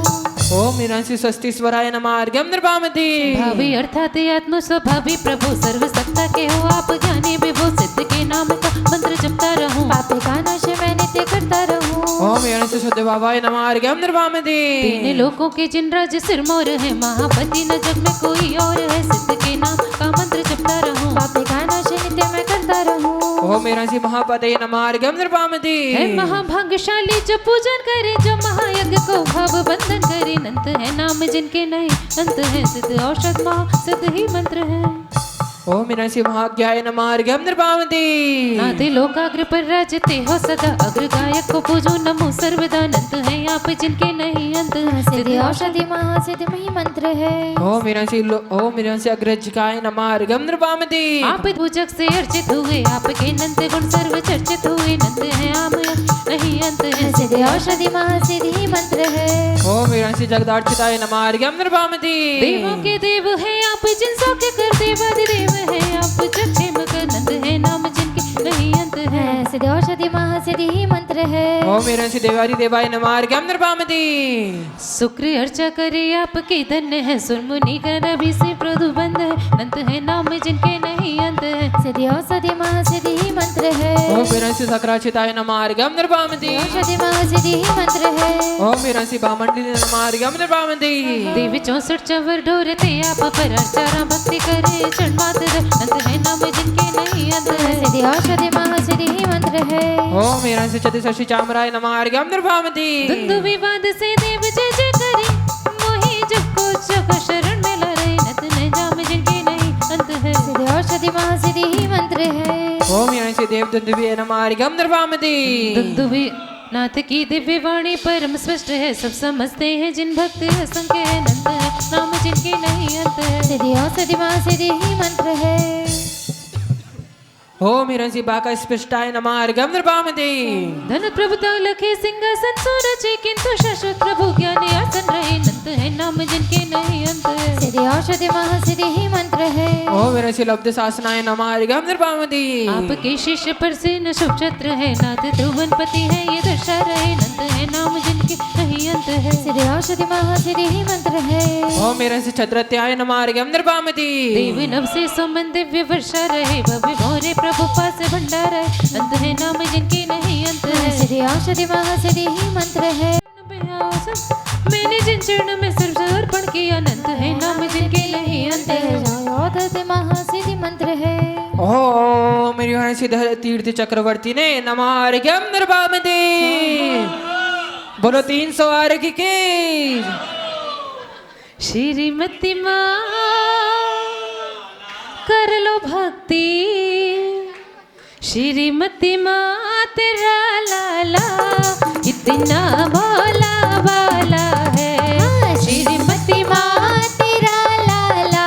ओम विहरंसि स्वस्तिस्वराय नमार्गम नृपामति भावी अर्थात आत्म स्वभावी प्रभु सर्व सत्ता के हो आप ज्ञानी विभु सिद्ध के नाम का मंत्र जपता रहूं पापी का नाश मैं नित्य करता रहूं ओम विहरंसि शुद्ध भावाय नमार्गम नृपामति तीन लोकों के जिन राज सिर मोर है महापति न जग में कोई और है सिद्ध के नाम का मंत्र जपता रहूं पापी का नाश नित्य मैं करता रहूं ओम विहरंसि महापते नमार्गम नृपामति है महाभाग्यशाली जो पूजन करे जो महायज्ञ को भाव बंधन करे अनंत है नाम जिनके नहीं अंत है सिद्ध औषध महा सिद्ध ही मंत्र है ओम विहरंसि महाज्ञाय नमार्गम नृपामति नाते लोकाग्र पर राजते हो सदा अग्र गायक को पूजो नमो सर्वदा अनंत है आप जिनके नहीं अंत है सिद्धि औषधि महासिद्धि मही मंत्र है ओम विहरंसि अग्रजकाय नमार्गम नृपामति आप पूजक से अर्चित हुए आपके नंद गुण सर्व चर्चित हुए नंद है आम नहीं अंत है सिद्धि औषधि महासिद्धि मंत्र है ओम विहरंसि जगदार्चिताय नमार्गम नृपामति देवों के देव है आप जिन सौख्य कर देवादिदेव है आप जक्षेम कर नंद है नाम जिनके नहीं अंत है सिद्धि औषधि महासिद्धि मंत्र है ओम विहरंसि देवारि देवाय नमार्गम नृपामति शुक्र अर्चा करे आपके धन्य है सुरमुनि कर अभी से प्रदुबंध है नंद है नाम जिनके नहीं अंत है सिद्धि औषधि महासिद्धि मंत्र है ओम विहरंसि सक्राचिताय नमार्गम नृपामति औषधि महासिद्धि मंत्र है ओम विहरंसि भामंडली नमार्गम नृपामति देवी 64 चवर ढोरते आप पर अर्चारा भक्ति करे चढ़ मात्र अंत है नाम जिनके नहीं अंत है सिद्धि औषधि महासिद्धि मंत्र है ओम विहरंसि चतुर्षष्टि चामराय नमार्गम नृपामति धुंधु विवाद से देव जय जय करे मोहि जग को जग शरण में लड़े नत न जाम जिनके नहीं अंत है सिद्धि औषधि महासिद्धि मंत्र है ओम विहरंसि देवदुन्दुभि नमार्गम नृपामति दुंदुभि नाथ की दिव्य वाणी परम स्पष्ट है सब समझते हैं जिन भक्त असंख्य है नंद है नाम जिनके नहीं अंत है सिद्धि औषधि महासिद्धि मंत्र है ओम विहरंसि बाका स्पष्टाय नमार्गम नृपामति धन प्रभुता लखे सिंहासन सूरजे किंतु शाश्वत प्रभु ज्ञान आसन रहे नंद है नाम जिनके नहीं अंत है सिद्धि औषधि महासिद्धि मंत्र है ओम विहरंसि लब्ध शासनाय नमार्गम नृपामति आपके शिष्य पर से न शुभ छत्र है नाथ ध्रुवनपति है ये दशा रहे नंद है नाम जिनके नहीं अंत है सिद्धि औषधि महासिद्धि मंत्र है ओम विहरंसि छत्रत्याय नमार्गम नृपामति देव नव से सुमन दिव्य वर्षा रहे भव्य भोरे प्रभु पास भंडार है अंत है नाम जिनके नहीं अंत है सिद्धि औषधि महासिद्धि मंत्र है मैंने जिन चरण में सिर्फ अर्पण किया अनंत है नाम जिनके नहीं अंत है औषधि महासिद्धि मंत्र है ओम विहरंसि तीर्थ चक्रवर्ती ने नमार्गम नृपामति बोलो 300 आर्घ की श्रीमती माँ कर लो भक्ति श्रीमती माँ तेरा लाला इतना भोला भाला है श्रीमती माँ तेरा लाला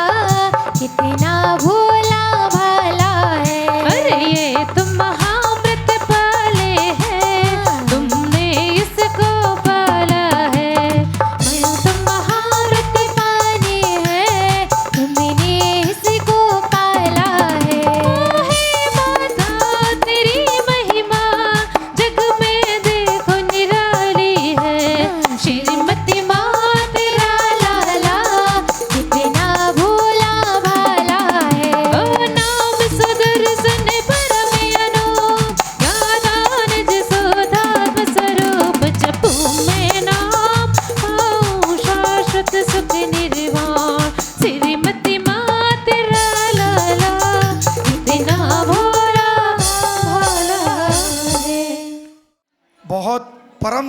कितना भोला भाला है अरे ये तुम महामृत पाले हैं तुमने इसको पाला है तुम महामृत पाने हैं तुमने इसको पाला है माता तेरी महिमा जग में देखो निराली है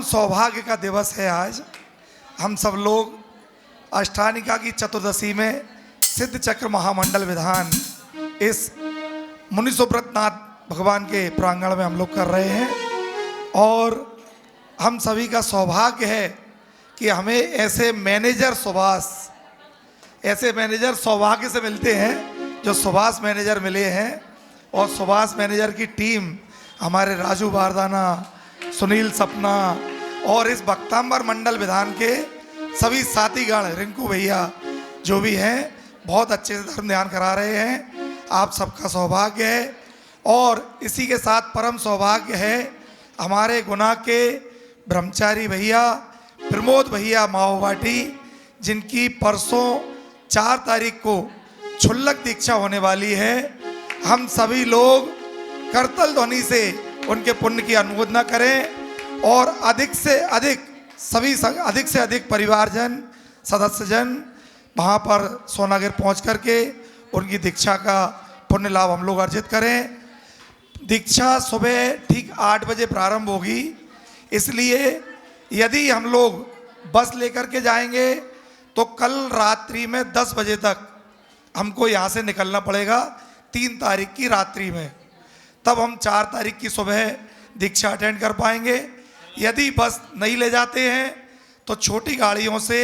परम सौभाग्य का दिवस है आज। हम सब लोग अष्टानिका की चतुर्दशी में सिद्ध चक्र महामंडल विधान इस मुनि सुब्रतनाथ भगवान के प्रांगण में हम लोग कर रहे हैं, और हम सभी का सौभाग्य है कि हमें ऐसे मैनेजर सौभाग्य से मिलते हैं जो सुभाष मैनेजर मिले हैं। और सुभाष मैनेजर की टीम हमारे राजू बारदाना, सुनील सपना और इस भक्तांबर मंडल विधान के सभी साथीगण, रिंकू भैया जो भी हैं, बहुत अच्छे से धर्म ध्यान करा रहे हैं। आप सबका सौभाग्य है। और इसी के साथ परम सौभाग्य है हमारे गुना के ब्रह्मचारी भैया प्रमोद भैया माओवाटी, जिनकी परसों 4 तारीख को क्षुल्लक दीक्षा होने वाली है। हम सभी लोग करतल ध्वनि से उनके पुण्य की अनुमोदना करें और अधिक से अधिक परिवारजन, सदस्यजन वहाँ पर सोनागिर पहुँच करके उनकी दीक्षा का पुण्य लाभ हम लोग अर्जित करें। दीक्षा सुबह ठीक 8 बजे प्रारंभ होगी, इसलिए यदि हम लोग बस लेकर के जाएंगे तो कल रात्रि में 10 बजे तक हमको यहाँ से निकलना पड़ेगा, 3 तारीख की रात्रि में। तब हम 4 तारीख की सुबह दीक्षा अटेंड कर पाएंगे। यदि बस नहीं ले जाते हैं तो छोटी गाड़ियों से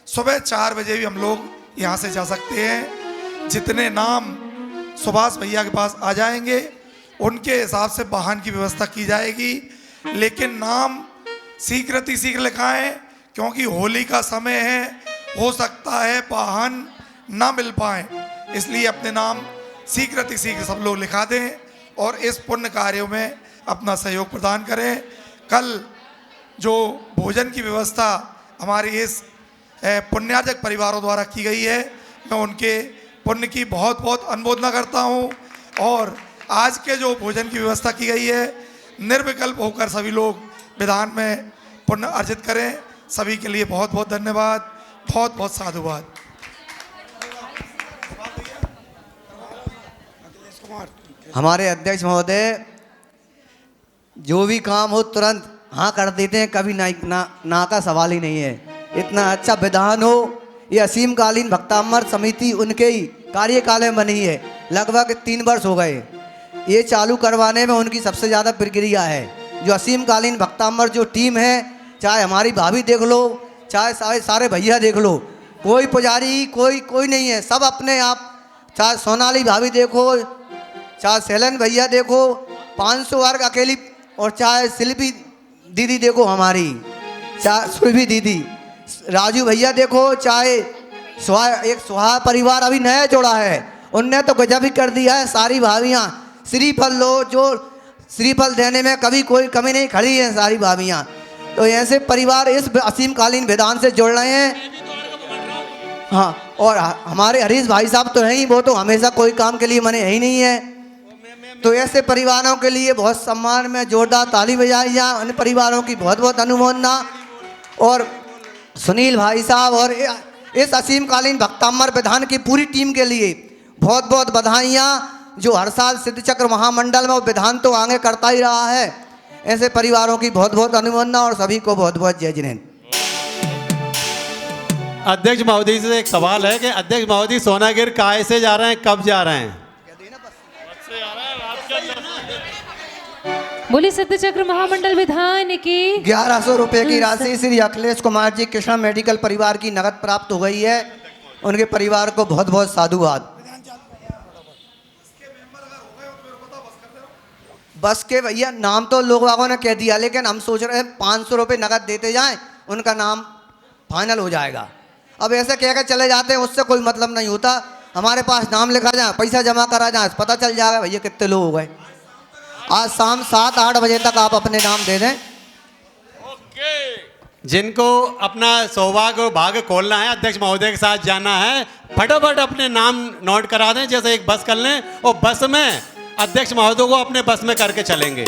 सुबह 4 बजे भी हम लोग यहाँ से जा सकते हैं। जितने नाम सुभाष भैया के पास आ जाएंगे उनके हिसाब से वाहन की व्यवस्था की जाएगी, लेकिन नाम शीघ्र लिखाएं, क्योंकि होली का समय है, हो सकता है वाहन ना मिल पाए, इसलिए अपने नाम शीघ्र सब लोग लिखा दें और इस पुण्य कार्यों में अपना सहयोग प्रदान करें। कल जो भोजन की व्यवस्था हमारी इस पुण्यार्जक परिवारों द्वारा की गई है, मैं उनके पुण्य की बहुत बहुत अनुमोदना करता हूं। और आज के जो भोजन की व्यवस्था की गई है, निर्विकल्प होकर सभी लोग विधान में पुण्य अर्जित करें। सभी के लिए बहुत बहुत धन्यवाद, बहुत बहुत साधुवाद। हमारे अध्यक्ष महोदय जो भी काम हो तुरंत हाँ कर देते हैं, कभी ना का सवाल ही नहीं है। इतना अच्छा विधान हो, ये असीमकालीन भक्तामर समिति उनके ही कार्यकाल में बनी है, लगभग 3 वर्ष हो गए। ये चालू करवाने में उनकी सबसे ज़्यादा प्रक्रिया है। जो असीमकालीन भक्तामर जो टीम है, चाहे हमारी भाभी देख लो, चाहे सारे भैया देख लो, कोई पुजारी कोई नहीं है, सब अपने आप। चाहे सोनाली भाभी देखो, चाहे सैलन भैया देखो, 500 वर्ग अकेली, और चाहे शिल्पी दीदी देखो हमारी, चाहे सुरभि दीदी, राजू भैया देखो, चाहे एक सुहा परिवार अभी नया जोड़ा है, उनने तो गजब ही कर दिया है। सारी भाभियाँ श्रीफल लो, जो श्रीफल देने में कभी कोई कमी नहीं खड़ी है सारी भाभियाँ। तो ऐसे परिवार इस असीमकालीन विधान से जुड़ रहे हैं। हाँ, और हमारे हरीश भाई साहब तो हैं ही, वो तो हमेशा कोई काम के लिए मने है ही नहीं है। तो ऐसे परिवारों के लिए बहुत सम्मान में जोरदार ताली बजाई जाए। उन परिवारों की बहुत बहुत अनुमोदना। और सुनील भाई साहब और इस असीमकालीन भक्तामर विधान की पूरी टीम के लिए बहुत बहुत बधाइयाँ, जो हर साल सिद्ध चक्र महामंडल में वो विधान तो आगे करता ही रहा है। ऐसे परिवारों की बहुत बहुत अनुमोदना और सभी को बहुत बहुत जय जिनेंद्र। अध्यक्ष महोदय से एक सवाल है कि अध्यक्ष महोदय सोनागिर काय से जा रहे हैं, कब जा रहे हैं? बोली सिद्ध चक्र महामंडल विधान की 1100 रुपये की राशि श्री अखिलेश कुमार जी कृष्णा मेडिकल परिवार की नगद प्राप्त हो गई है। उनके परिवार को बहुत बहुत साधुवाद। बस के भैया नाम तो लोग वागों ने कह दिया, लेकिन हम सोच रहे हैं 500 रुपये नगद देते जाएं, उनका नाम फाइनल हो जाएगा। अब ऐसे कह कर चले जाते हैं, उससे कोई मतलब नहीं होता। हमारे पास नाम लिखा जाए, पैसा जमा करा जाए, पता चल जाएगा भैया कितने लोग हो गए। आज शाम 7-8 बजे तक आप अपने नाम दे दें। जिनको अपना सौभाग्य और भाग्य खोलना है, अध्यक्ष महोदय के साथ जाना है, फटाफट अपने नाम नोट करा दें। जैसे एक बस कर लें और बस में अध्यक्ष महोदय को अपने बस में करके चलेंगे।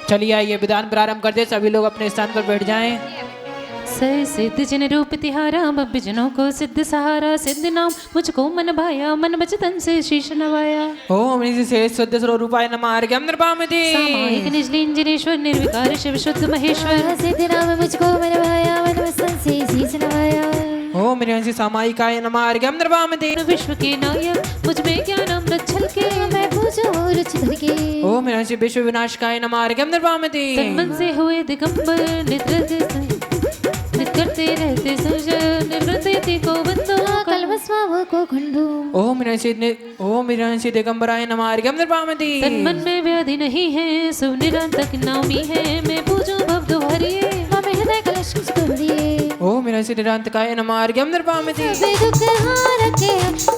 चलिए आइए विधान प्रारंभ कर दे, सभी लोग अपने स्थान पर बैठ जाएं। सह सिद्ध जिन रूप तिहारा बब्बे जनों को सिद्ध सहारा सिद्ध नाम मुझको मन भाया मन बच तन से शीश नवाया ओम ऋषि शेष शुद्ध स्वरूपाय नमः अर्घ्यम नृपामति सामायिक निजलिंजनेश्वर निर्विकार शिव शुद्ध महेश्वर सिद्ध नाम मुझको मन भाया मन वसन से शीश नवाया ओम ऋषि सामायिकाय नमः अर्घ्यम नृपामति विश्व के नायक मुझ में ज्ञान अमृत छलके मैं पूछो रुचि धर के ओम ऋषि विश्व विनाशकाय नमः अर्घ्यम नृपामति तन मन से हुए दिगंबर नित करते रहते सजन निर्वृति को बंदो कलमस्वाव को खंडू ओम ऋषि दिगंबराय नमः अर्घ्यम नृपामति तन मन में व्याधि नहीं है सब निरंतक नामी है मैं पूजो भव दुहरिए हमें हृदय कलश कुरिए ओम ऋषि निरंतकाय नमः अर्घ्यम नृपामति सबे दुख हारक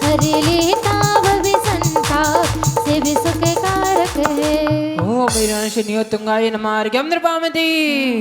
हरे लेता भवि संताप से भी सुख कारक है ओम ऋषि नियोतुंगाय नमः अर्घ्यम नृपामति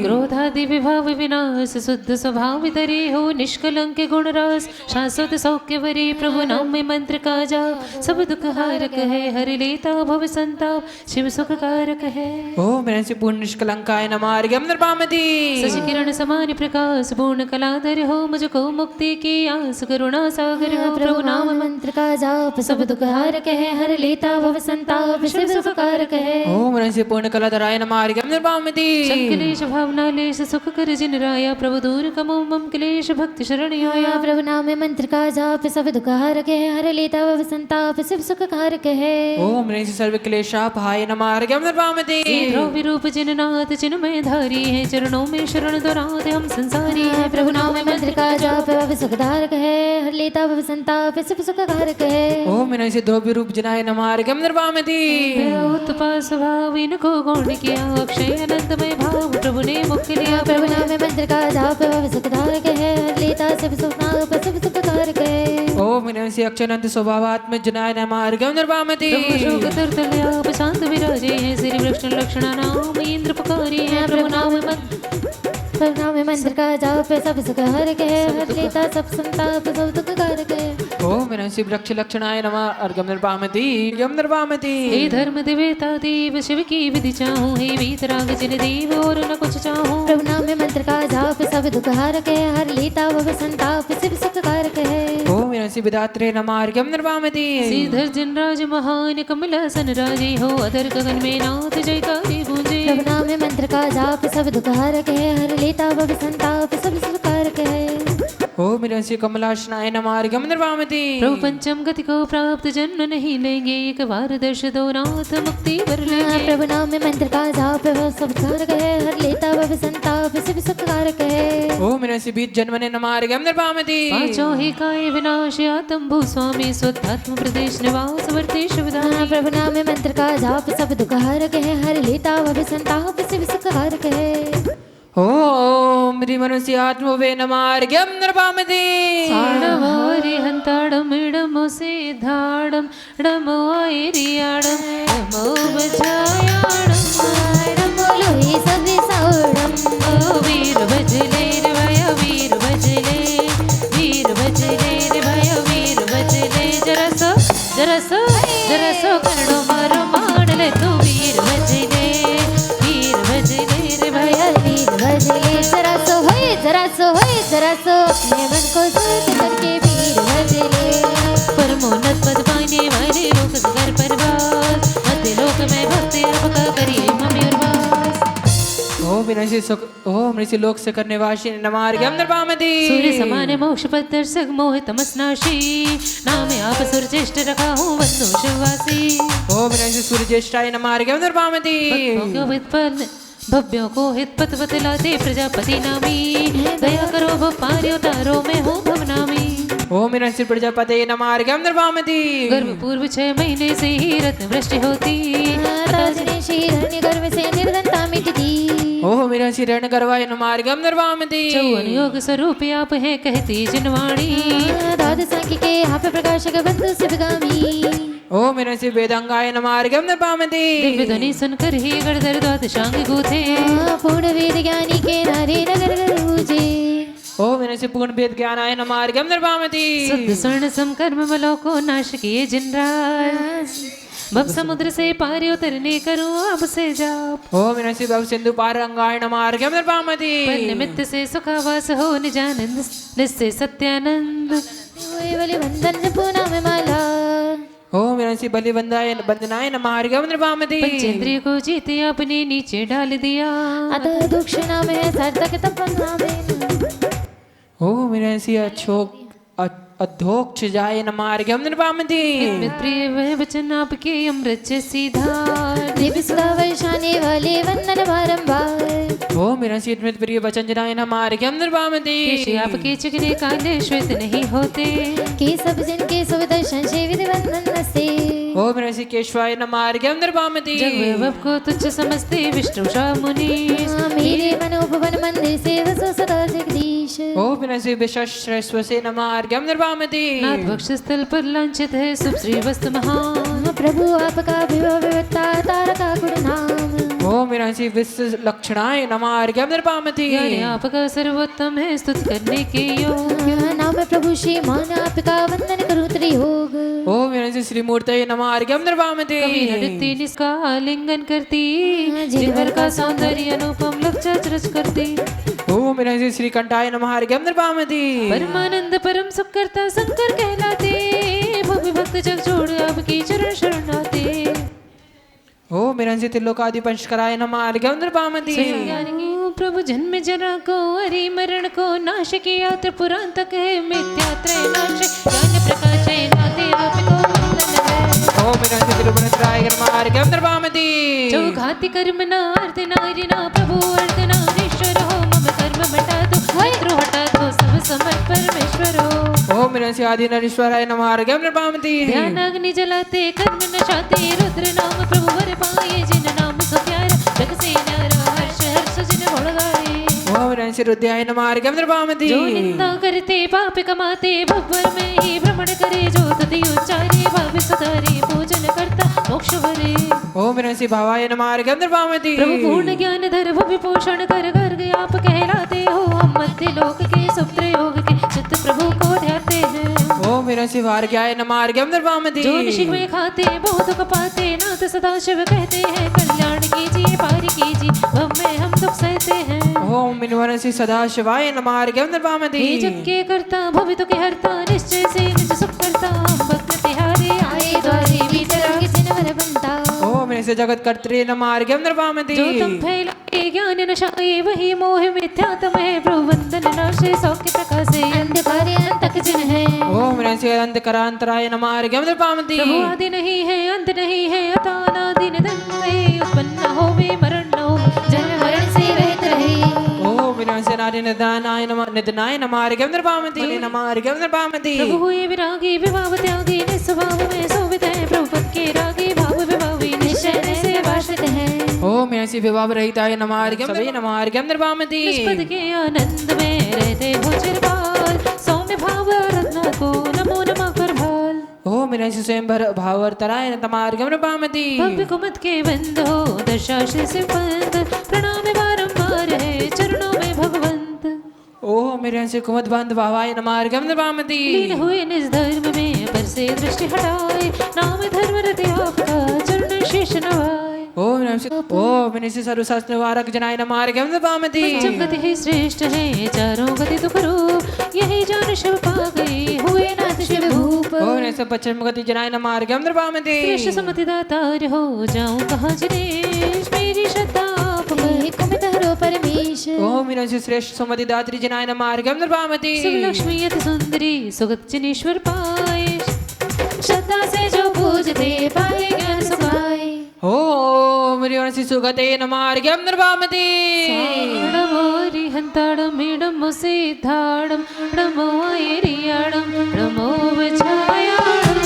क्रोधादि विभाव विनाश शुद्ध स्वभाव वितरे हो निष्कलंक गुण रस शाश्वत सौख्य वरे प्रभु नाम में मंत्र का जाप सब दुख हारक है हरि लेता भव संताप शिव सुख कारक है ओम ऋषि पूर्ण निष्कलंकाय नमः अर्घ्यम नृपामति शशि किरण समान प्रकाश पूर्ण कलाधर हो मुझको मुक्ति की आस करुणा सागर हो प्रभु नाम मंत्र का जाप सब दुख हारक है हर लेता भव संताप शिव सुख कारक है ओम ऋषि पूर्ण कलाधराय नमः अर्घ्यम नृपामति क्लेश भावना लेश सुख कर जिन राया प्रभु दूर कमो मम क्लेश भक्ति शरण आया प्रभु नाम में मंत्र का जाप सब दुख हारक है हर लेता भव संताप शिव सुख कारक है ओम ऋषि सर्व क्लेशापहाय नमः अर्घ्यम नृपामति विरूप जिन नाथ चिन्मय धारी है चरणों में शरण दुराते हम संसारी है प्रभु नाम में मंत्र का जाप भव सुख धारक है हर लेता भव संताप शिव सुख कारक है ओम ऋषि द्रव्य रूप जनाय नमः अर्घ्यम नृपामति उत्पास स्वभाव इनको गौण किया अक्षय अनंतमय भाव प्रभु ने मुक्ति लिया प्रभु नाम में मंत्र का जाप भव सुख धारक है हर लेता शिव सुख कारक है ओम ऋषि अक्षयनंत स्वभावात्म जनाय नमः अर्घ्यम नृपामति शोक तरतल्या शांत विराजे है श्री वृक्ष लक्षणा नाम इंद्र पुकारी है प्रभु नाम मंत्र का जाप सब सुख हारक है हर लेता सब संताप सब दुख कारक है ओम ऋषि वृक्ष लक्षणाय नमः अर्घ्यम नृपामति अर्घ्यम नृपामति हे धर्म देवता देव शिव की विधि चाहूं हे वीतराग जिन देव और न कुछ चाहूं प्रभु नाम में मंत्र का जाप सब दुख हारक है हर लेता भव संताप शिव सुख कारक है ओम ऋषि विदात्रे नमः अर्घ्यम नृपामति श्रीधर जिनराज महान कमलासन राजे हो अधर गगन में नाथ जयकारी गूंजे प्रभु नाम में मंत्र का जाप सब दुख हारक है हर लेता भव संताप सब सुख कारक है ओम ऋषि कमलाशनाय नमः अर्घ्यम नृपामति प्रभु पंचम गति को प्राप्त जन्म नहीं लेंगे एक बार दर्श दो नाथ मुक्ति वर लेंगे प्रभु नाम में मंत्र का जाप सब कारक है हर लेता भव संताप शिव सुख कारक है ओम ऋषि बीज जन्मने नमः अर्घ्यम नृपामति पांचों ही काय विनाश आत्म भू स्वामी स्वत्म प्रदेश निवास वर्ते शिवदान प्रभु नाम में मंत्र का जाप सब दुख हारक है हर लेता भव संताप शिव सुख कारक है ओम ह्रीमनसि आत्मवे नमः अर्घ्यम नृपामति साणवारि हंताडम इडमो सिद्धाडम डमो ऐरियाडम डमो बजायाडम नमो लोहि सभि सौडम ओ वीर बजले रे भय वीर बजले रे भय वीर बजले जरसो करणो मारो माडले तू वीर बजले रे भय वीर भजले जरा सो अपने मन को शांत करके वीर भजले परमोन्नत पद पाने वाले लोक घर परवार मध्य लोक में भक्ति अर्प का करिए मम्मी और वास ओम ऋषि लोक से करने वाशी नमः अर्घ्यम नृपामति सूर्य समान मोक्ष पद दर्शक मोह तमस्नाशी नाम आप सुर ज्येष्ठ रखा हूँ बंधु शिववासी ओम ऋषि सूर्य ज्येष्ठाय नमः अर्घ्यम नृपामति भव्यों को हित पथ बतलाते प्रजापति नामी दया करो भपारी उतारो मैं हूँ भवनामी ओम ऋषि प्रजापते नमः अर्घ्यम नृपामति गर्भ पूर्व 6 महीने से ही रत्न वृष्टि होती गर्भ से निर्धनता मिटती ओम ऋषि रण गर्वाय नमः अर्घ्यम नृपामति चौवन योग स्वरूप आप है कहती जिनवाणी द्वादश के आप प्रकाशक बंधु शिवगामी ओम ऋषि वेदांगाय नमः अर्घ्यम नृपामति दिव्य ध्वनि सुनकर ही गणधर द्वादशांग गूथे पूर्ण वेद ज्ञानी के नारे नगर गूंजे ओम ऋषि पूर्ण वेद ज्ञानाय नमः अर्घ्यम नृपामति शुद्ध स्वर्ण समकर्म बलों को नाश किए जिनराज भव समुद्र से पार उतरने करूं आपसे जाप ओम विनाशी भव सिंधु पारंगाय नमार्गम निर्वामति पर निमित्त से सुखावास हो निजानंद निश्चय सत्यानंद हुए बलि बंधन पूना में माला ओम विनाशी बलि बंदनाय नमार्गम निर्वामति पंचेंद्रिय को जीते आपने नीचे डाल दिया अतः दक्षिणा में सार्थक तपस्या में ओम विनाशी अक्षोक अधोक्ष जाय नमार्गम निर्वामति मित प्रिय वह वचन आपके अमृत जैसी धार दिव्य सुधा वर्षाने वाले वंदन बारंबार ओम विनाशी स्मृत प्रिय वचन जनाय नमार्गम निर्वामति केश आपके चिकने काले श्वेत नहीं होते के सब जिनके सब दर्शन से विधि वंदन नस्ते ओम विनाशी केशवाय नमार्गम निर्वामति जग वैभव को तुच्छ समझते विष्णु शाह मुनि मेरे मनोभवन मंदिर से वसो सदा जगदीश ओम विनाशी विश्वश्रेष्ठ से नमार्गम निर्वामति नाथ वक्षस्थल पर लांछित है शुभ श्री वस्तु महान प्रभु आपका विभव विविधता तारका गुण नाम ओम विनाशी विश्व लक्षणाय नमार्गम निर्वामति ज्ञान आपका सर्वोत्तम है स्तुति करने के योग्य नाम प्रभु श्री मान आपका वंदन करूं त्रियोग ओम विनाशी श्री मूर्तये नमार्गम निर्वामति कभी नृत्य निष्का आलिंगन करती जिगर का सौंदर्य अनुपम लक्षण रच करती ओम विनाशी श्री कंठाय नमार्गम निर्वामति परमानंद परम सुख करता शंकर कहलाते भव्य भक्त जग छोड़ आपकी चरण शरण आते ओम विनाशी त्रिलोकादि पंचकराय नमार्गम निर्वामति प्रभु जन्म जरा को हरि मरण को नाश किया त्रिपुरांत तक है मिथ्या त्रय नाश ज्ञान प्रकाश है नाते आपको वंदन है ओम विनाशी त्रिभुवनत्राय नमार्गम निर्वामति जो घाति कर्म ना अर्थ नारी ना प्रभु अर्थ नारीश्वर हो मम कर्म बटा दो शत्रु हटा दो सब समर्थ परमेश्वर हो ओम विनाशी आदि नरेश्वराय नमार्गम निर्वामति ध्यान अग्नि जलाते कर्म नशाते रुद्र नाम प्रभु वर पाए जिन नाम सो प्यारा जग से न्यारा हर्ष हर्ष जिन बढ़ गाए ओम विनाशी रुद्राय नमार्गम निर्वामति जो निंदा करते पाप कमाते भवर में ही भ्रमण करे जो तुति उच्चारे भाव सुधारे पूजन करता मोक्ष भरे ओम विनाशी भावाय नमार्गम निर्वामति प्रभु पूर्ण ज्ञान धर भव्य पोषण कर गर्ग आप कहलाते हो हम मध्य लोक के सुप्र योग के चित्त प्रभु को ध्याते हैं ओम विनाशी भार्गयाय नमार्गम निर्वामति जो निशिक में खाते बहुत दुख पाते नाथ सदा शिव कहते हैं कल्याण कीजिए पार कीजिए भव में हम दुख सहते हैं ओम विनाशी सदा शिवाय नमार्गम निर्वामति हे जग के करता भवित के हरता निश्चय से निज सुख करता हम भक्त तिहारे आए द्वारे भीतर किसी न वर बनता ओम विनाशी जगत कर्त्री नमार्गम निर्वामति जो तुम फैलाए ज्ञान नशाए वही मोह मिथ्यात्म है प्रभु वंदन नाशे सौख्य प्रकाशे अंधकार अंतक जिन है ओम विनाशी अंधकारांतराय नमार्गम निर्वामति प्रभु आदि नहीं है अंत नहीं है अतानादि निधन उत्पन्न होवे मरण न हो जन्म मरण से रहित रहे ओम विनाशी नारी निधनाय नमार्गम निर्वामति नमार्गम निर्वामति प्रभु हुए विरागी विभाव त्यागी निस्वभाव में शोभित है प्रभु पद के रागी भाव विभावी निश्चय से वासित है ओम विनाशी विभाव रहिताय नमार्गम सभी नमार्गम निर्वामति निष्पद के आनंद में रहते हो चिरकाल सौम्य भाव रत्न को नमो नमः कर भाल ओम विनाशी स्वयं भावर्तराय नमार्गम निर्वामति भव्य कुमत के बंद हो दशाश्री से पंथ प्रणाम बारंबार है चरणों में भगवंत ओम विनाशी कुमत बंद भावाय नमार्गम निर्वामति लीन हुए निज धर्म में पर से दृष्टि हटाए नाम धर्म रति आपका चरण शीश नवाए ओम विनाशी सर्वशास्त्र निवारक जनाय नमार्गम निर्वामति पंचम गति ही श्रेष्ठ है चारों गति दुख रूप यही जान शिव पा गई हुए नाथ शिव भूप ओम विनाशी पश्चिम गति जनाय नमार्गम निर्वामति श्रेष्ठ सुमति दातार हो जाऊं कहाँ जिनेश मेरी श्रद्धा आप में कुमित हरो परमेश ओम विनाशी श्रेष्ठ सुमति दात्री जनाय नमार्गम निर्वामति शिव लक्ष्मी अति सुंदरी सुगत जनेश्वर पाए श्रद्धा से जो पूजते पाए ज्ञान सुखाए ओम विनाशी सुगते नमार्गम निर्वामति नमो हंताड़म इडम सिद्धाड़म नमो ऐरियाड़म नमो विछायाड़म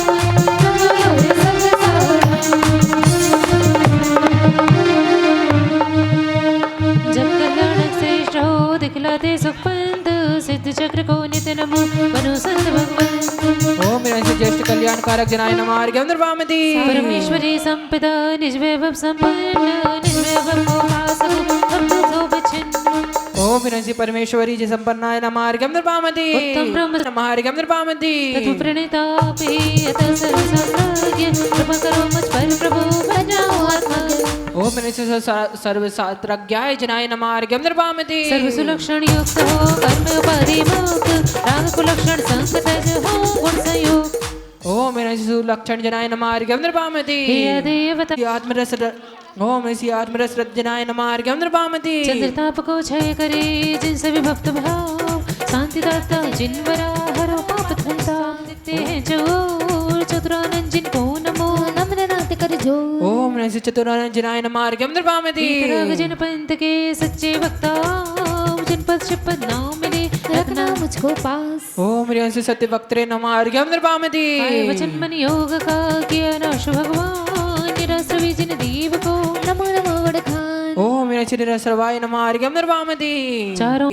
जब कल्याणक श्रेष्ठ हो दिखलाते सुखपंथ सिद्ध चक्र को नित्य नमो मनु संत भगवंत ओम विनाशी ज्येष्ठ कल्याणकारक जनाय नमार्गम निर्वामति परमेश्वरी संपदा निज वैभव संपन्न निज वैभव को पासको भक्तों को बिछिन्न ओम ओम विनाशी परमेश्वरी जी संपन्नाय नमार्गम नृपामति उत्तम ब्रह्म नमार्गम नृपामति तथु प्रणीतापि अतः सर्वसाम्राज्ञ कृपा करो मुझ पर प्रभु बन जाऊं आत्मज्ञ ओम विनाशी सर्वशास्त्रज्ञाय जनाय नमार्गम नृपामति सर्वसुलक्षण युक्त हो कर्म उपाधि मुक्त राग कुलक्षण संगतज हो गुण संयुक्त ओम विनाशी सुलक्षण जनाय नमार्गम नृपामति हे देवता आत्मरस ओम इसी आत्मरस रजनाय नमार्गम नृपामति चंद्रताप को क्षय करे जिनसे भी भक्त भाव शांति दाता जिनवरा हरो पाप धंता दिखते हैं जो चतुरानंद जिनको नमो नम्र नाथ कर जो ओम विनाशी चतुरानंजनाय नमार्गम नृपामति वीतराग जिन पंथ के सच्चे भक्ता जिन पद शिपद नाम मिले रखना मुझको पास ओम विनाशी सत्य वक्त्रे नमार्गम नृपामति काय वचन मन योग का किया नाश भगवान निराश्रवी जिन देव को नमो नमो वडखान ओम विनाशी निरसर्वाय नमार्गम नृपामति चारों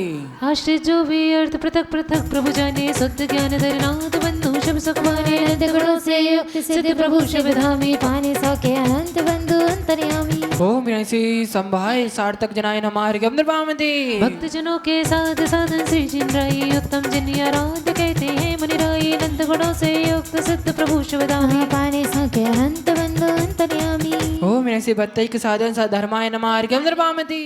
आश्रित जो भी अर्थ पृथक पृथक प्रभु जाने शुद्ध ज्ञान धरनाथ बंधु शब सुखमाने अनंत गुणों से युक्त सिद्ध प्रभु शिव धामी पाने सके अनंत बंधु अंतर्यामी ओम विनाशी संभाय सार्थक जनाय नमार्गम नृपामति भक्त जनों के साथ साधन श्री जिन राई उत्तम जिन आराध्य कहते हैं मुनि राई अनंत गुणों से युक्त सिद्ध प्रभु शिव धामी पाने सके अनंत बंधु अंतर्यामी ओम विनाशी भक्तैक साधन सा धर्माय नमार्गम नृपामति